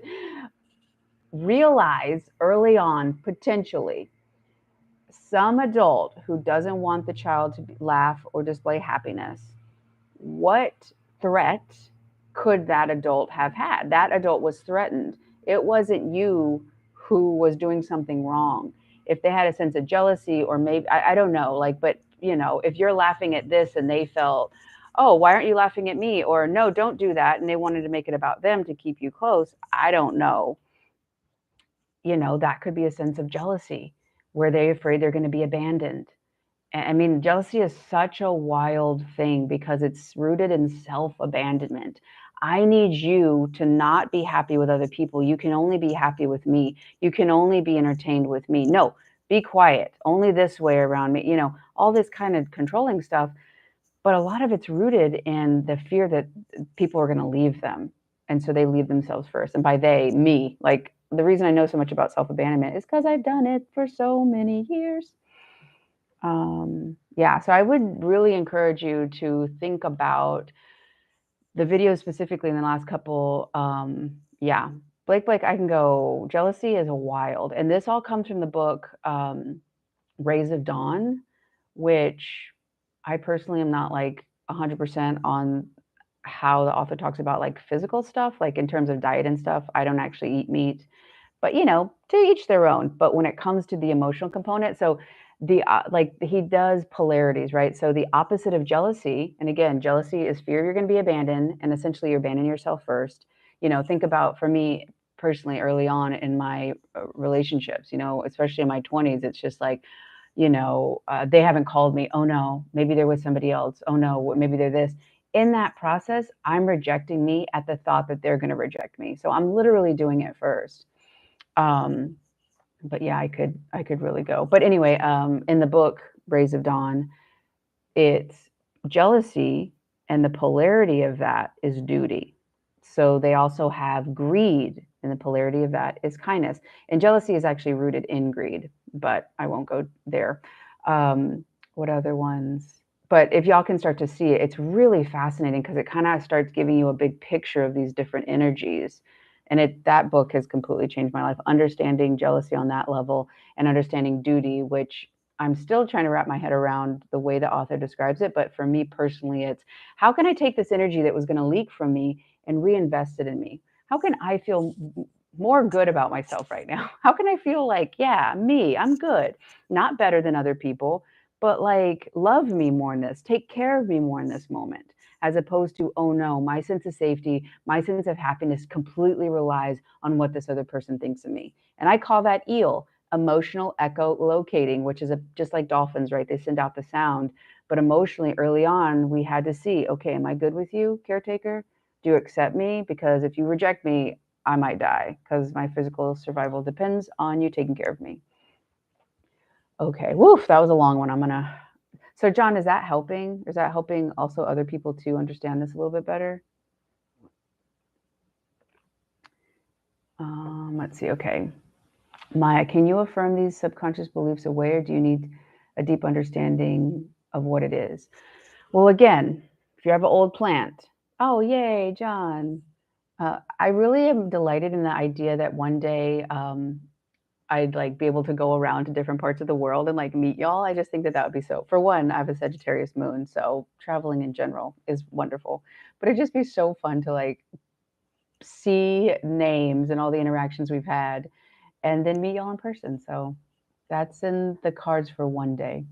realize early on, potentially, some adult who doesn't want the child to laugh or display happiness, what threat could that adult have had? That adult was threatened. It wasn't you who was doing something wrong. If they had a sense of jealousy, or maybe, I don't know, like, but you know, if you're laughing at this and they felt, oh, why aren't you laughing at me? Or no, don't do that. And they wanted to make it about them to keep you close. I don't know. You know, that could be a sense of jealousy where they're afraid they're going to be abandoned. I mean, jealousy is such a wild thing because it's rooted in self-abandonment. I need you to not be happy with other people. You can only be happy with me. You can only be entertained with me. No, be quiet. Only this way around me. You know, all this kind of controlling stuff. But a lot of it's rooted in the fear that people are going to leave them. And so they leave themselves first. And by they, me. Like, the reason I know so much about self-abandonment is because I've done it for so many years. Yeah, so I would really encourage you to think about the videos specifically in the last couple. Yeah, Blake, I can go. Jealousy is wild, and this all comes from the book Rays of Dawn, which I personally am not like 100% on how the author talks about like physical stuff, like in terms of diet and stuff. I don't actually eat meat, but you know, to each their own. But when it comes to the emotional component, so the like he does polarities, right? So the opposite of jealousy, and again, jealousy is fear you're going to be abandoned, and essentially you're abandoning yourself first. You know, think about, for me personally, early on in my relationships, you know, especially in my 20s, it's just like, you know, they haven't called me. Oh no, maybe they're with somebody else. Oh no, maybe they're this. In that process, I'm rejecting me at the thought that they're going to reject me. So I'm literally doing it first. Um, but yeah, I could really go. But anyway, in the book Rays of Dawn, it's jealousy, and the polarity of that is duty. So they also have greed, and the polarity of that is kindness. And jealousy is actually rooted in greed, but I won't go there. What other ones? But if y'all can start to see it, it's really fascinating because it kind of starts giving you a big picture of these different energies. And that book has completely changed my life, understanding jealousy on that level and understanding duty, which I'm still trying to wrap my head around the way the author describes it. But for me personally, it's how can I take this energy that was going to leak from me and reinvest it in me? How can I feel more good about myself right now? How can I feel like, yeah, me, I'm good, not better than other people, but like love me more in this, take care of me more in this moment, as opposed to, oh no, my sense of safety, my sense of happiness completely relies on what this other person thinks of me. And I call that eel, emotional echolocating, which is just like dolphins, right? They send out the sound. But emotionally, early on, we had to see, okay, am I good with you, caretaker? Do you accept me? Because if you reject me, I might die because my physical survival depends on you taking care of me. Okay, woof, that was a long one. So John, is that helping? Is that helping also other people to understand this a little bit better? Let's see, okay. Maya, can you affirm these subconscious beliefs away, or do you need a deep understanding of what it is? Well, again, if you have an old plant, oh, yay, John. I really am delighted in the idea that one day I'd like be able to go around to different parts of the world and like meet y'all. I just think that that would be so. For one, I have a Sagittarius moon, so traveling in general is wonderful. But it'd just be so fun to like see names and all the interactions we've had, and then meet y'all in person. So that's in the cards for one day.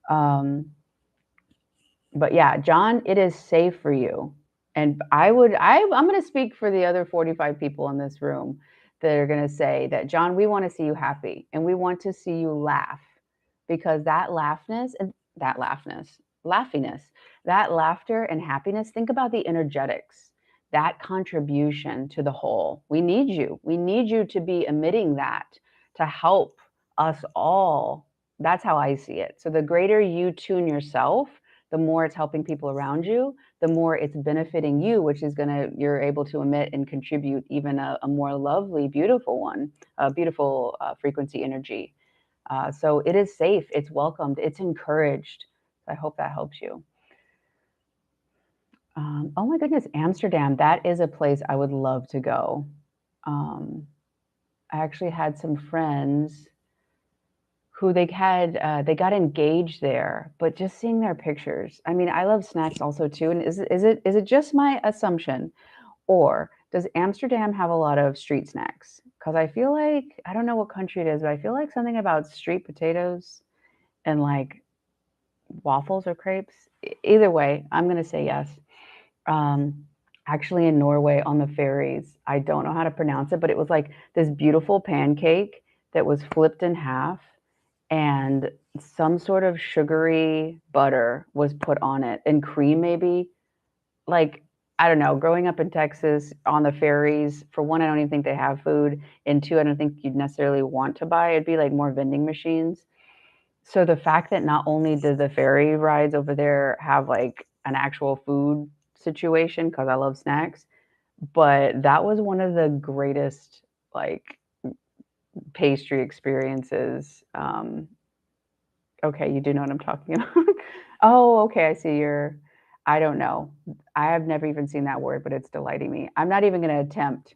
But yeah, John, it is safe for you. And I'm going to speak for the other 45 people in this room that are going to say that, John, we want to see you happy and we want to see you laugh, because that laughness and laughiness, that laughter and happiness, think about the energetics, that contribution to the whole. We need you. We need you to be emitting that to help us all. That's how I see it. So the greater you tune yourself the more it's helping people around you, the more it's benefiting you, which is you're able to emit and contribute even a more lovely, beautiful one, a beautiful frequency energy. So it is safe, it's welcomed, it's encouraged. I hope that helps you. Oh my goodness, Amsterdam. That is a place I would love to go. I actually had some friends who they got engaged there, but just seeing their pictures. I mean, I love snacks also too. And is it just my assumption, or does Amsterdam have a lot of street snacks? Because I feel like I don't know what country it is, but I feel like something about street potatoes and like waffles or crepes. Either way, I'm going to say yes. Um, Actually, in Norway on the ferries, I don't know how to pronounce it, but it was like this beautiful pancake that was flipped in half, and some sort of sugary butter was put on it, and cream maybe. Like, I don't know, growing up in Texas on the ferries, for one, I don't even think they have food, and two, I don't think you'd necessarily want to buy. It'd be like more vending machines. So the fact that not only did the ferry rides over there have like an actual food situation, because I love snacks, but that was one of the greatest like pastry experiences. Okay, you do know what I'm talking about. Oh, okay, I see your. I don't know. I have never even seen that word, but it's delighting me. I'm not even going to attempt.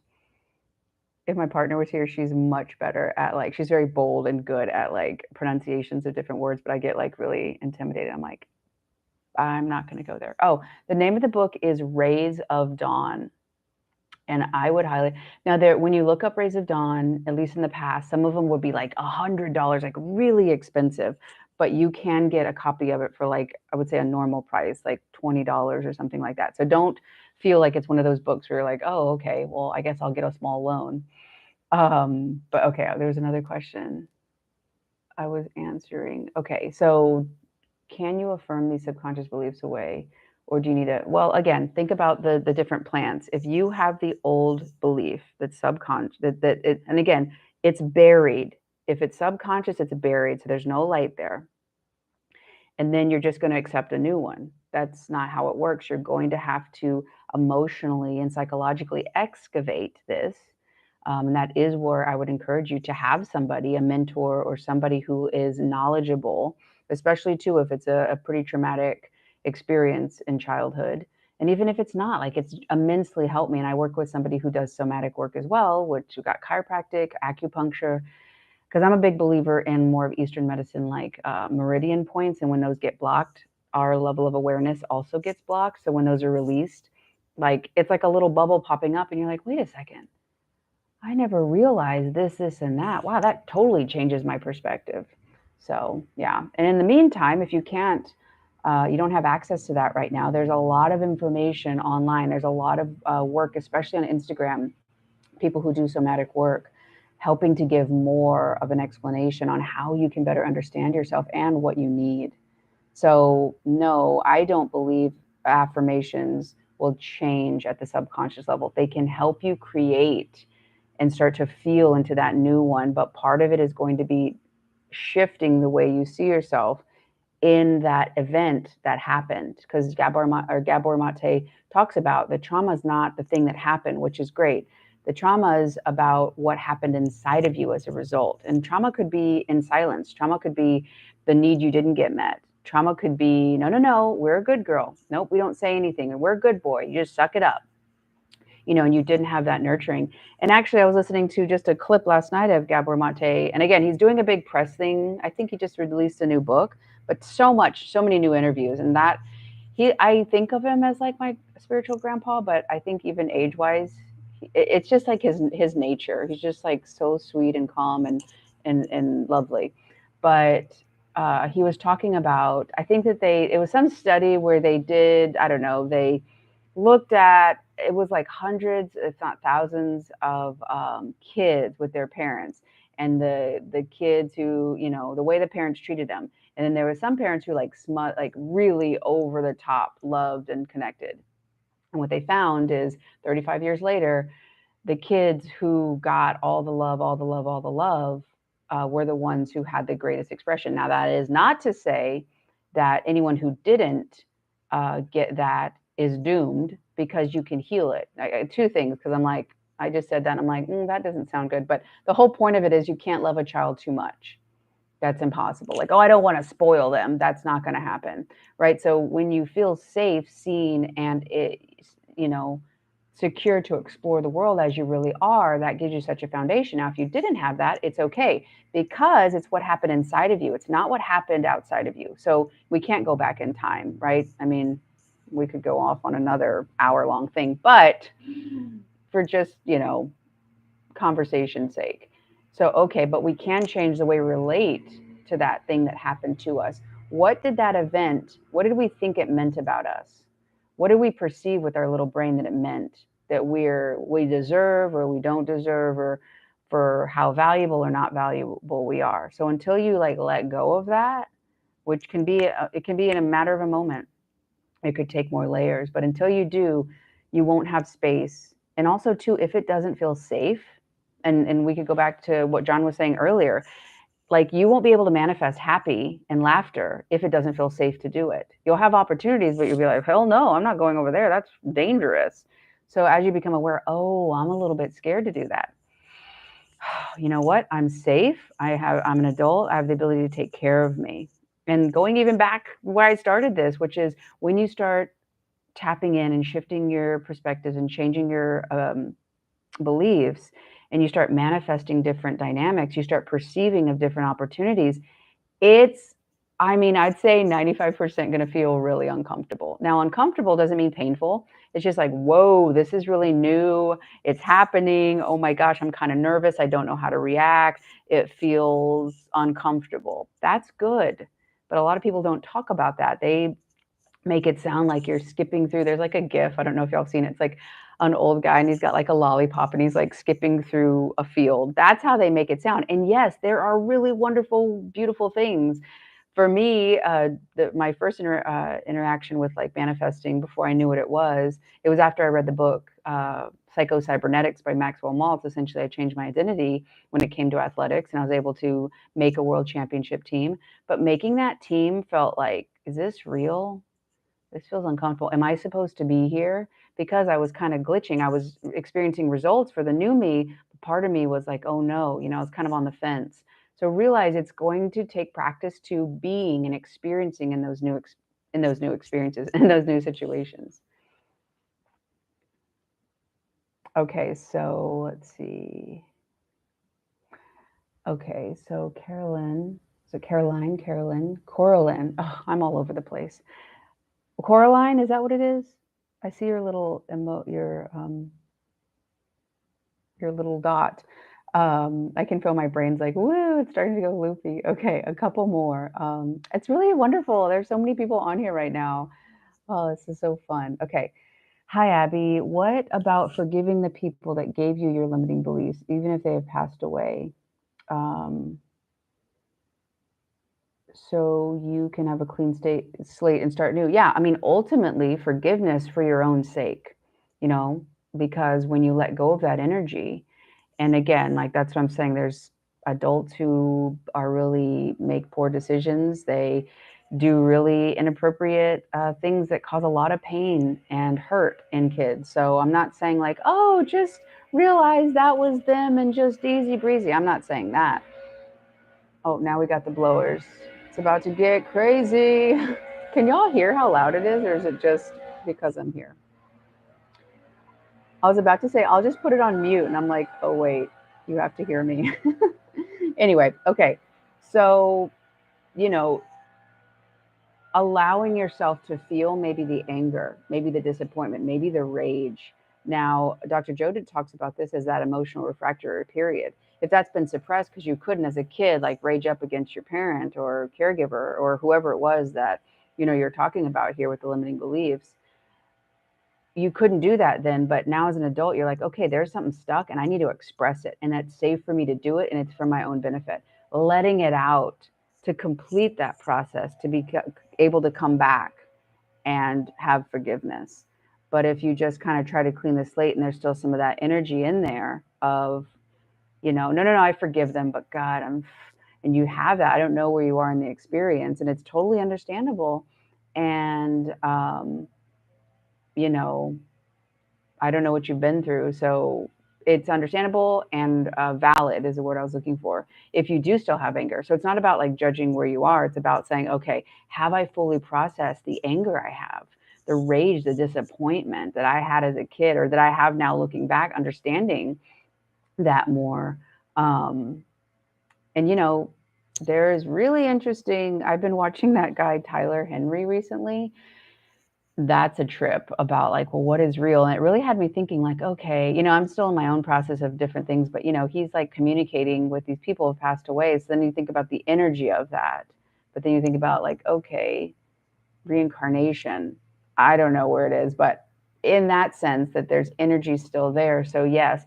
If my partner was here, she's much better at like, she's very bold and good at like pronunciations of different words, but I get like really intimidated. I'm like, I'm not going to go there. Oh, the name of the book is Rays of Dawn. And I would highly now there when you look up Rays of Dawn, at least in the past, some of them would be like $100, like really expensive. But you can get a copy of it for like I would say a normal price, like $20 or something like that. So don't feel like it's one of those books where you're like, oh, okay, well, I guess I'll get a small loan. But okay, there's another question I was answering. Okay, so can you affirm these subconscious beliefs away? Or do you need to, well, again, think about the different plants. If you have the old belief that's subconscious, and again, it's buried. If it's subconscious, it's buried. So there's no light there. And then you're just going to accept a new one. That's not how it works. You're going to have to emotionally and psychologically excavate this. And that is where I would encourage you to have somebody, a mentor or somebody who is knowledgeable, especially too if it's a pretty traumatic experience in childhood. And even if it's not, like it's immensely helped me. And I work with somebody who does somatic work as well, which we got chiropractic, acupuncture, because I'm a big believer in more of Eastern medicine, like meridian points. And when those get blocked, our level of awareness also gets blocked. So when those are released, like it's like a little bubble popping up, and you're like, wait a second, I never realized this, and that. Wow, that totally changes my perspective. So yeah. And in the meantime, if you can't, you don't have access to that right now, there's a lot of information online. There's a lot of work, especially on Instagram, people who do somatic work, helping to give more of an explanation on how you can better understand yourself and what you need. So, no, I don't believe affirmations will change at the subconscious level. They can help you create and start to feel into that new one, but part of it is going to be shifting the way you see yourself in that event that happened, because Gabor Mate talks about the trauma is not the thing that happened, which is great. The trauma is about what happened inside of you as a result. And trauma could be in silence. Trauma could be the need you didn't get met. Trauma could be, no, no, no, we're a good girl. Nope, we don't say anything. And we're a good boy. You just suck it up. And you didn't have that nurturing. And actually, I was listening to just a clip last night of Gabor Mate. And again, he's doing a big press thing. I think he just released a new book, but so many new interviews. And I think of him as like my spiritual grandpa, but I think even age wise, it's just like his nature. He's just like so sweet and calm and lovely. But he was talking about, I think that it was some study where they did, I don't know, they looked at, it was like hundreds, if not thousands of kids with their parents, and the kids who, the way the parents treated them. And then there were some parents who like really over the top loved and connected. And what they found is 35 years later, the kids who got all the love, all the love, all the love, were the ones who had the greatest expression. Now, that is not to say that anyone who didn't get that is doomed, because you can heal it. Two things, because I'm like, I just said that, and I'm like, that doesn't sound good. But the whole point of it is you can't love a child too much. That's impossible. Like, oh, I don't want to spoil them. That's not going to happen, right? So when you feel safe, seen, and secure to explore the world as you really are, that gives you such a foundation. Now, if you didn't have that, it's okay, because it's what happened inside of you. It's not what happened outside of you. So we can't go back in time, right? I mean, we could go off on another hour-long thing, but for just, conversation's sake. So, okay, but we can change the way we relate to that thing that happened to us. What did that event, what did we think it meant about us? What did we perceive with our little brain that it meant? That we deserve, or we don't deserve, or for how valuable or not valuable we are. So until you like let go of that, which can be, it can be in a matter of a moment. It could take more layers, but until you do, you won't have space. And also too, if it doesn't feel safe, and we could go back to what John was saying earlier, like you won't be able to manifest happy and laughter if it doesn't feel safe to do it. You'll have opportunities, but you'll be like, hell no, I'm not going over there. That's dangerous. So as you become aware, oh, I'm a little bit scared to do that. You know what? I'm safe. I'm an adult. I have the ability to take care of me. And going even back where I started this, which is when you start tapping in and shifting your perspectives and changing your beliefs, and you start manifesting different dynamics, you start perceiving of different opportunities, it's, I mean, I'd say 95% going to feel really uncomfortable. Now, uncomfortable doesn't mean painful. It's just like, whoa, this is really new. It's happening. Oh my gosh, I'm kind of nervous. I don't know how to react. It feels uncomfortable. That's good. But a lot of people don't talk about that. They make it sound like you're skipping through. There's like a GIF. I don't know if y'all seen it. It's like an old guy and he's got like a lollipop and he's like skipping through a field. That's how they make it sound. And yes, there are really wonderful, beautiful things. For me, my first interaction with like manifesting before I knew what it was after I read the book Psycho-Cybernetics by Maxwell Maltz. Essentially, I changed my identity when it came to athletics, and I was able to make a world championship team. But making that team felt like, is this real? This feels uncomfortable. Am I supposed to be here? Because I was kind of glitching. I was experiencing results for the new me. Part of me was like, oh no, I was kind of on the fence. So realize it's going to take practice to being and experiencing in those new experiences, in those new situations. Okay, so let's see. Okay, so Caroline, Coraline. Oh, I'm all over the place. Coraline, is that what it is? I see your little your little dot. I can feel my brain's like, woo, it's starting to go loopy. Okay, a couple more. It's really wonderful. There's so many people on here right now. Oh, this is so fun. Okay. Hi, Abby. What about forgiving the people that gave you your limiting beliefs, even if they have passed away? Um, so you can have a clean slate and start new. Yeah, I mean, ultimately, forgiveness for your own sake, you know, because when you let go of that energy, and again, like that's what I'm saying, there's adults who are really make poor decisions. They do really inappropriate things that cause a lot of pain and hurt in kids. So I'm not saying like, oh, just realize that was them and just easy breezy. I'm not saying that. Oh, now we got the blowers. It's about to get crazy. Can y'all hear how loud it is, or is it just because I'm here? I was about to say, I'll just put it on mute, and I'm like, oh, wait, you have to hear me. Anyway, okay. So, you know, allowing yourself to feel maybe the anger, maybe the disappointment, maybe the rage. Now, Dr. Jodid talks about this as that emotional refractory period. If that's been suppressed because you couldn't, as a kid, like rage up against your parent or caregiver or whoever it was that, you're talking about here with the limiting beliefs, you couldn't do that then. But now as an adult, you're like, okay, there's something stuck and I need to express it. And it's safe for me to do it. And it's for my own benefit. Letting it out to complete that process, to be able to come back and have forgiveness. But if you just kind of try to clean the slate and there's still some of that energy in there of, no, I forgive them, but God, and you have that. I don't know where you are in the experience, and it's totally understandable. And, you know, I don't know what you've been through. So it's understandable and valid is the word I was looking for. If you do still have anger. So it's not about like judging where you are. It's about saying, okay, have I fully processed the anger I have, the rage, the disappointment that I had as a kid, or that I have now looking back, understanding that more. Um, and, there is really interesting. I've been watching that guy, Tyler Henry, recently. That's a trip about like, well, what is real? And it really had me thinking like, okay, I'm still in my own process of different things, but he's like communicating with these people who have passed away. So then you think about the energy of that, but then you think about like, okay, reincarnation. I don't know where it is, but in that sense that there's energy still there. So yes,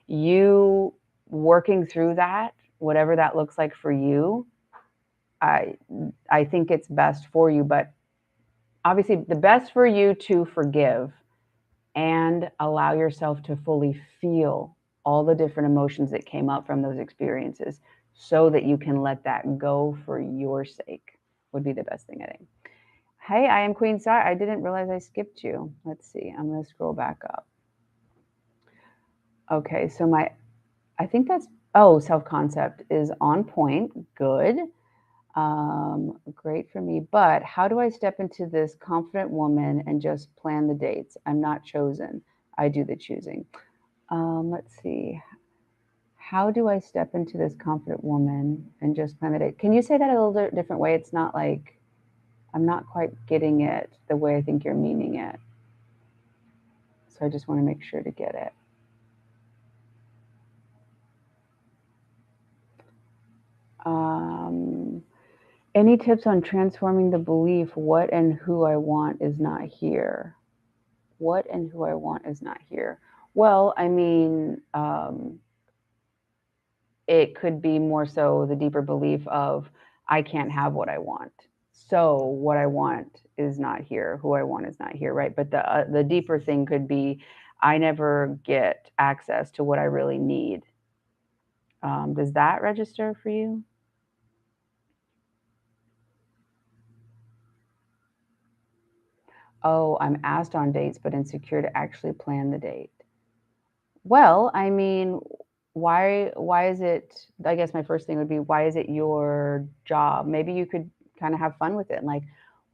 you working through that, whatever that looks like for you, I I think it's best for you, but obviously the best for you to forgive and allow yourself to fully feel all the different emotions that came up from those experiences so that you can let that go for your sake would be the best thing, I think. Hey, I am Queen Star. I didn't realize I skipped you. Let's see. I'm going to scroll back up. Okay, so I think that's, self-concept is on point. Good. Great for me. But how do I step into this confident woman and just plan the dates? I'm not chosen. I do the choosing. Let's see. How do I step into this confident woman and just plan the date? Can you say that a little different way? It's not like I'm not quite getting it the way I think you're meaning it. So I just want to make sure to get it. Any tips on transforming the belief, what and who I want is not here? What and who I want is not here. Well, I mean, it could be more so the deeper belief of I can't have what I want. So what I want is not here. Who I want is not here, right? But the deeper thing could be I never get access to what I really need. Does that register for you? Oh, I'm asked on dates, but insecure to actually plan the date. Well, I mean, why is it, I guess my first thing would be, why is it your job? Maybe you could kind of have fun with it. And like,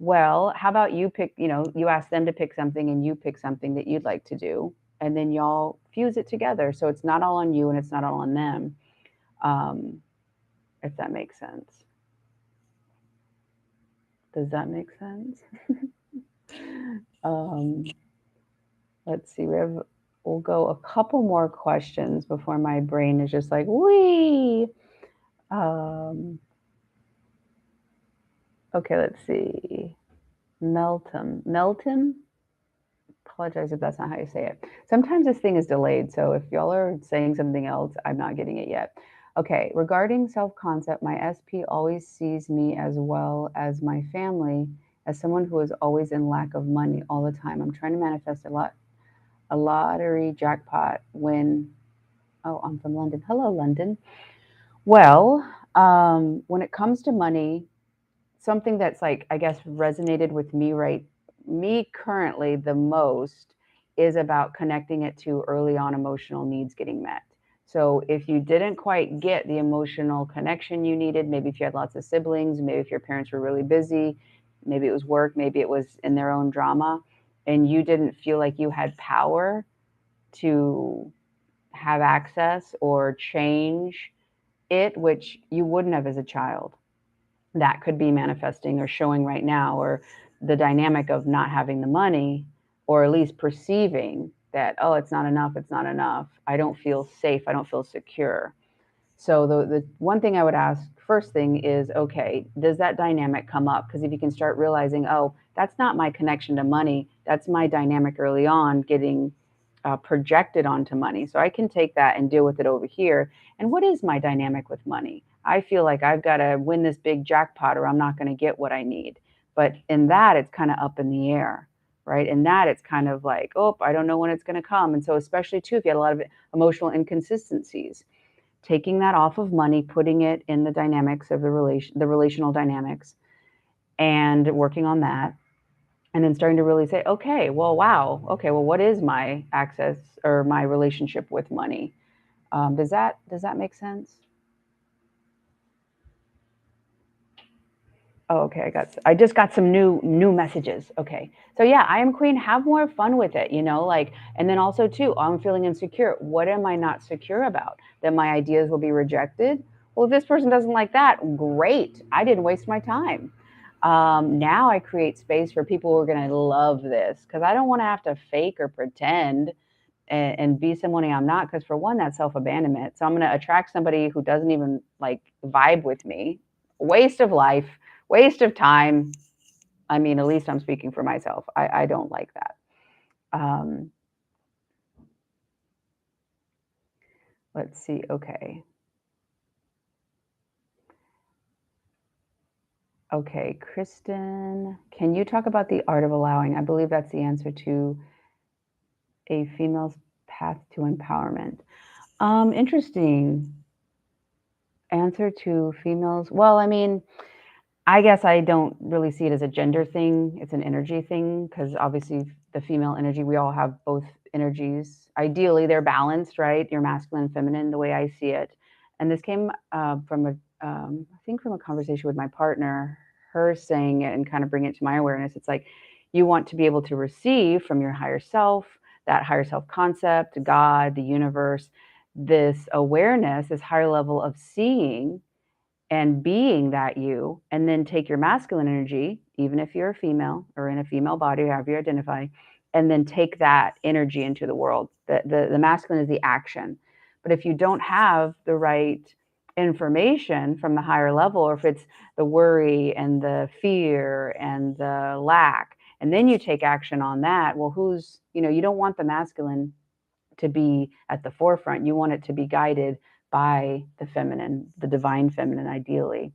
well, how about you pick, you ask them to pick something and you pick something that you'd like to do, and then y'all fuse it together. So it's not all on you and it's not all on them. Um, if that makes sense. Does that make sense? um, let's see, we'll go a couple more questions before my brain is just like, wee. Um, okay, let's see. Melton. Apologize if that's not how you say it. Sometimes this thing is delayed, so if y'all are saying something else, I'm not getting it yet. Okay, regarding self-concept, my SP always sees me as well as my family as someone who is always in lack of money all the time. I'm trying to manifest a lottery jackpot when, oh, I'm from London. Hello, London. Well, when it comes to money, something that's like, I guess, resonated with me currently the most is about connecting it to early on emotional needs getting met. So if you didn't quite get the emotional connection you needed, maybe if you had lots of siblings, maybe if your parents were really busy, maybe it was work, maybe it was in their own drama, and you didn't feel like you had power to have access or change it, which you wouldn't have as a child, that could be manifesting or showing right now, or the dynamic of not having the money, or at least perceiving that, oh, it's not enough, I don't feel safe, I don't feel secure. So the one thing I would ask first thing is, okay, does that dynamic come up? Because if you can start realizing, oh, that's not my connection to money, that's my dynamic early on getting projected onto money. So I can take that and deal with it over here. And what is my dynamic with money? I feel like I've got to win this big jackpot or I'm not going to get what I need. But in that, it's kind of up in the air, right? In that, it's kind of like, oh, I don't know when it's going to come. And so especially too, if you had a lot of emotional inconsistencies, taking that off of money, putting it in the dynamics of the relational dynamics, and working on that. And then starting to really say, okay, well, wow, okay, well, what is my access or my relationship with money? Does that make sense? Oh, okay. I just got some new messages. Okay. So yeah, I am queen. Have more fun with it, like, and then also too, I'm feeling insecure. What am I not secure about? That my ideas will be rejected? Well, if this person doesn't like that, great. I didn't waste my time. Now I create space for people who are going to love this because I don't want to have to fake or pretend and be someone I'm not. Because for one, that's self abandonment. So I'm going to attract somebody who doesn't even like vibe with me. Waste of life, waste of time. I mean, at least I'm speaking for myself. I don't like that. Um, let's see. Okay. Okay, Kristen, can you talk about the art of allowing? I believe that's the answer to a female's path to empowerment. Interesting answer to females. Well, I mean, I guess I don't really see it as a gender thing. It's an energy thing because obviously the female energy, we all have both energies. Ideally, they're balanced, right? Your masculine and feminine, the way I see it. And this came from I think from a conversation with my partner, her saying it and kind of bring it to my awareness. It's like you want to be able to receive from your higher self, that higher self concept, God, the universe, this awareness, this higher level of seeing and being that you, and then take your masculine energy, even if you're a female or in a female body, however you identify, and then take that energy into the world. The masculine is the action. But if you don't have the right information from the higher level, or if it's the worry and the fear and the lack, and then you take action on that, well, you don't want the masculine to be at the forefront. You want it to be guided by the feminine, the divine feminine, ideally.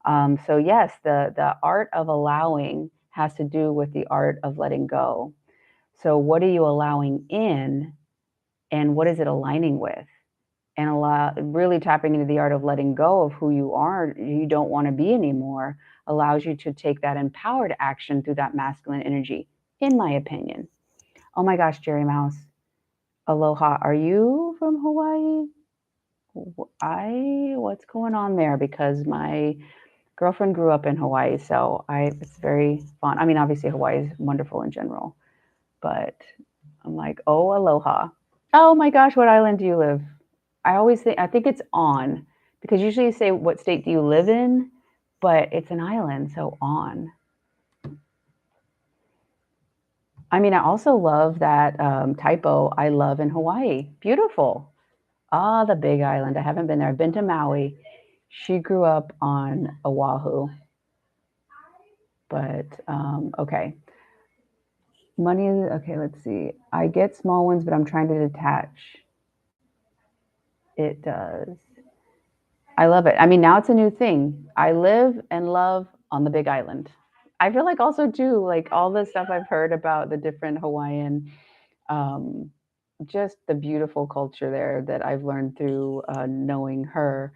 So yes, the art of allowing has to do with the art of letting go. So what are you allowing in, and what is it aligning with? And really tapping into the art of letting go of who you are, you don't want to be anymore, allows you to take that empowered action through that masculine energy, in my opinion. Oh my gosh, Jerry Mouse. Aloha. Are you from Hawaii? What's going on there? Because my girlfriend grew up in Hawaii, so it's very fun. I mean, obviously Hawaii is wonderful in general, but I'm like, oh, aloha. Oh my gosh, what island do you live? I think it's on, because usually you say, what state do you live in? But it's an island, so on. I mean, I also love that typo, I love in Hawaii. Beautiful. Ah, the Big Island. I haven't been there. I've been to Maui. She grew up on Oahu. But okay. Money is okay. Let's see. I get small ones, but I'm trying to detach. It does. I love it. I mean, now it's a new thing. I live and love on the Big Island. I feel like also too, like all the stuff I've heard about the different Hawaiian, um, just the beautiful culture there that I've learned through knowing her.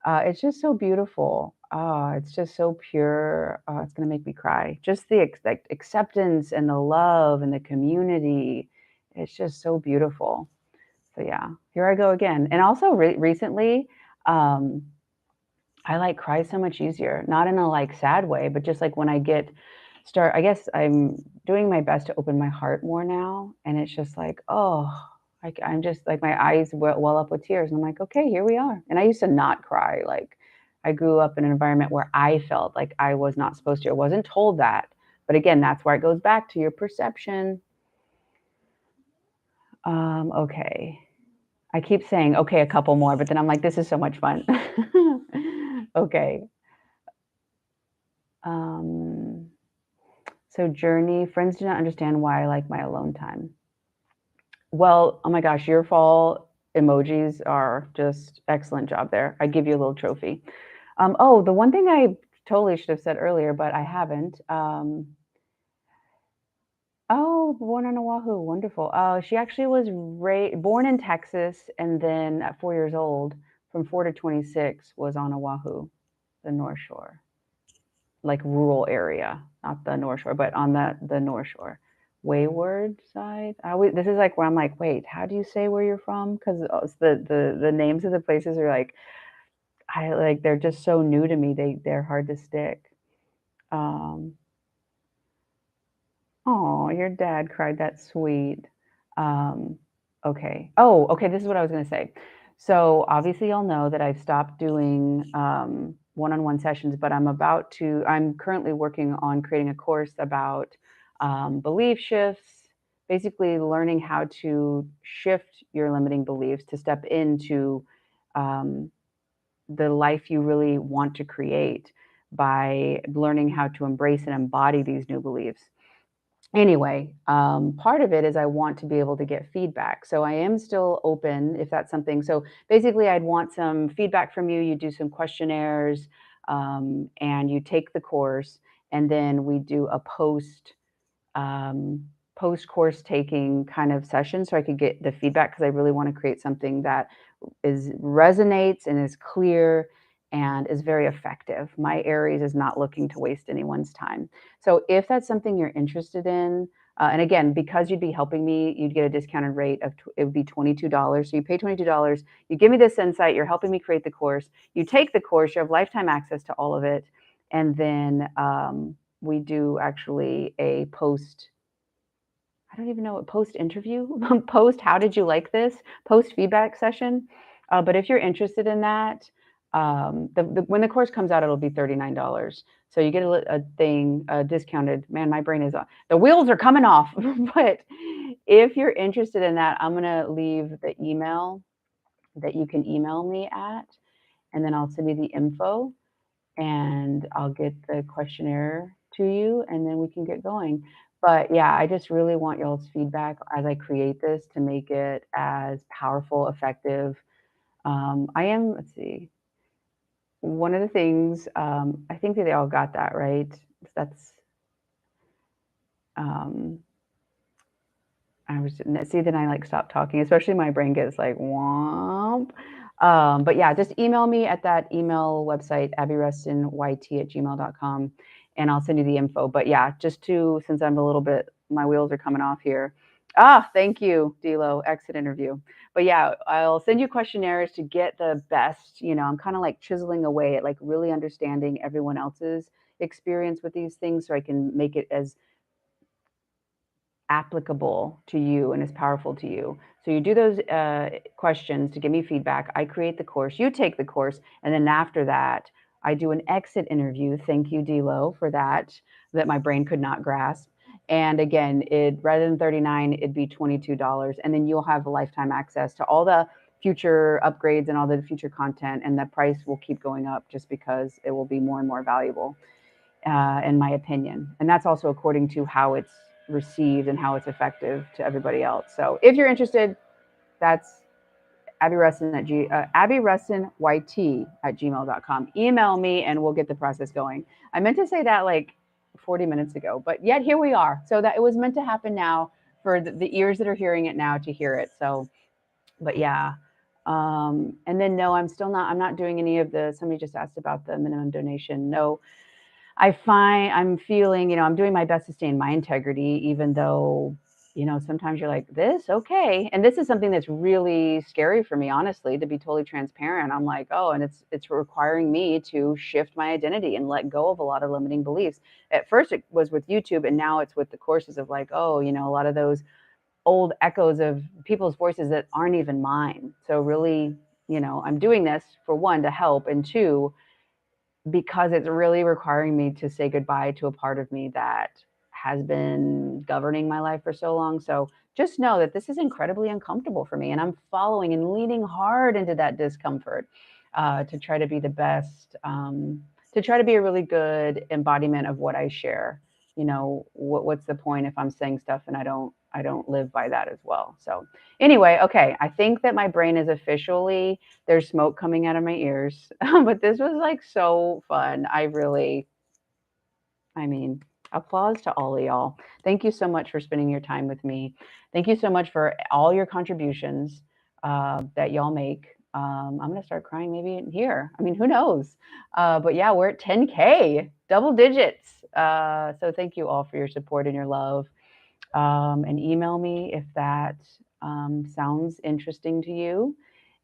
It's just so beautiful. It's just so pure. It's gonna make me cry. Just the like acceptance and the love and the community. It's just so beautiful. So yeah, here I go again. And also recently, um, I like cry so much easier. Not in a like sad way, but just like when I get start. I guess I'm doing my best to open my heart more now, and it's just like, oh, I'm just like my eyes well up with tears, and I'm like, okay, here we are. And I used to not cry. Like I grew up in an environment where I felt like I was not supposed to. I wasn't told that, but again, that's where it goes back to your perception. Okay. I keep saying, okay, a couple more, but then I'm like, this is so much fun. Okay. Um, so journey, friends do not understand why I like my alone time. Well, oh my gosh, your fall emojis are just excellent job there. I give you a little trophy. Oh, the one thing I totally should have said earlier, but I haven't. Oh, born on Oahu, wonderful. She actually was born in Texas, and then at 4 years old, from 4 to 26 was on Oahu, the North Shore, like rural area, not the North Shore, but on the North Shore. Wayward side. This is like where I'm like, wait, how do you say where you're from? Because the names of the places are like, I like they're just so new to me. They're hard to stick. Um, oh, your dad cried. That's sweet. Um, okay. Oh, okay. This is what I was going to say. So obviously, y'all know that I've stopped doing one-on-one sessions, but I'm currently working on creating a course about belief shifts, basically learning how to shift your limiting beliefs to step into um, the life you really want to create by learning how to embrace and embody these new beliefs. Anyway, part of it is I want to be able to get feedback. So I am still open if that's something. So basically, I'd want some feedback from you. You do some questionnaires and you take the course, and then we do a um, post course taking kind of session so I could get the feedback because I really want to create something that resonates and is clear and is very effective. My Aries is not looking to waste anyone's time. So if that's something you're interested in, and again, because you'd be helping me, you'd get a discounted rate of it would be $22. So you pay $22. You give me this insight. You're helping me create the course. You take the course. You have lifetime access to all of it, and then we do actually a post. I don't even know what post interview, post, how did you like this? Post feedback session. But if you're interested in that, when the course comes out, it'll be $39. So you get a discounted, man, my brain is on, the wheels are coming off. But if you're interested in that, I'm going to leave the email that you can email me at, and then I'll send you the info and I'll get the questionnaire to you and then we can get going. But yeah, I just really want y'all's feedback as I create this to make it as powerful, effective. Let's see, one of the things, I think that they all got that right. That's, um, I was see then I like stop talking, especially my brain gets like womp. But yeah, just email me at that email website, abbyrustonYT@gmail.com, and I'll send you the info. But yeah, since I'm a little bit, my wheels are coming off here. Thank you, Dilo, exit interview. But yeah, I'll send you questionnaires to get the best, I'm kind of like chiseling away at like really understanding everyone else's experience with these things so I can make it as applicable to you and is powerful to you. So you do those questions to give me feedback. I create the course, you take the course, and then after that, I do an exit interview. Thank you, Dilo, for that my brain could not grasp. And again, rather than 39, it'd be $22, and then you'll have lifetime access to all the future upgrades and all the future content, and the price will keep going up just because it will be more and more valuable in my opinion. And that's also according to how it's received and how it's effective to everybody else. So if you're interested, that's abbyrustonYT@gmail.com. Email me and we'll get the process going. I meant to say that like 40 minutes ago, but yet here we are. So that it was meant to happen now for the ears that are hearing it now to hear it. So, but yeah. And then no, I'm not doing any of somebody just asked about the minimum donation. No, I'm feeling, I'm doing my best to stay in my integrity, even though, sometimes you're like, this, okay. And this is something that's really scary for me, honestly, to be totally transparent. I'm like, oh, and it's requiring me to shift my identity and let go of a lot of limiting beliefs. At first it was with YouTube, and now it's with the courses of like, oh, a lot of those old echoes of people's voices that aren't even mine. So really, I'm doing this for one, to help, and two, because it's really requiring me to say goodbye to a part of me that has been governing my life for so long. So just know that this is incredibly uncomfortable for me, and I'm following and leaning hard into that discomfort to try to be the best, to try to be a really good embodiment of what I share. What's the point if I'm saying stuff and I don't live by that as well. So anyway, okay, I think that my brain is officially, there's smoke coming out of my ears. But this was like so fun. Applause to all of y'all. Thank you so much for spending your time with me. Thank you so much for all your contributions that y'all make. I'm going to start crying maybe in here. I mean, who knows? But yeah, we're at 10K, double digits. So thank you all for your support and your love. And email me if that sounds interesting to you.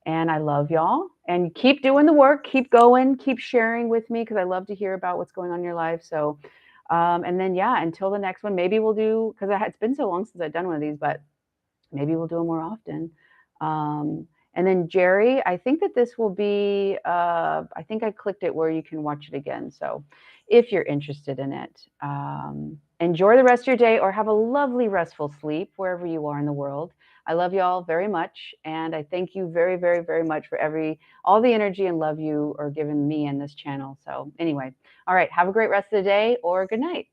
And I love y'all. And keep doing the work, keep going, keep sharing with me because I love to hear about what's going on in your life. So, and then, yeah, until the next one, maybe we'll do, because it's been so long since I've done one of these, but maybe we'll do them more often. And then Jerry, I think that this will be, I think I clicked it where you can watch it again. So if you're interested in it, enjoy the rest of your day or have a lovely restful sleep wherever you are in the world. I love you all very much. And I thank you very, very, very much for all the energy and love you are giving me in this channel. So anyway, all right, have a great rest of the day or good night.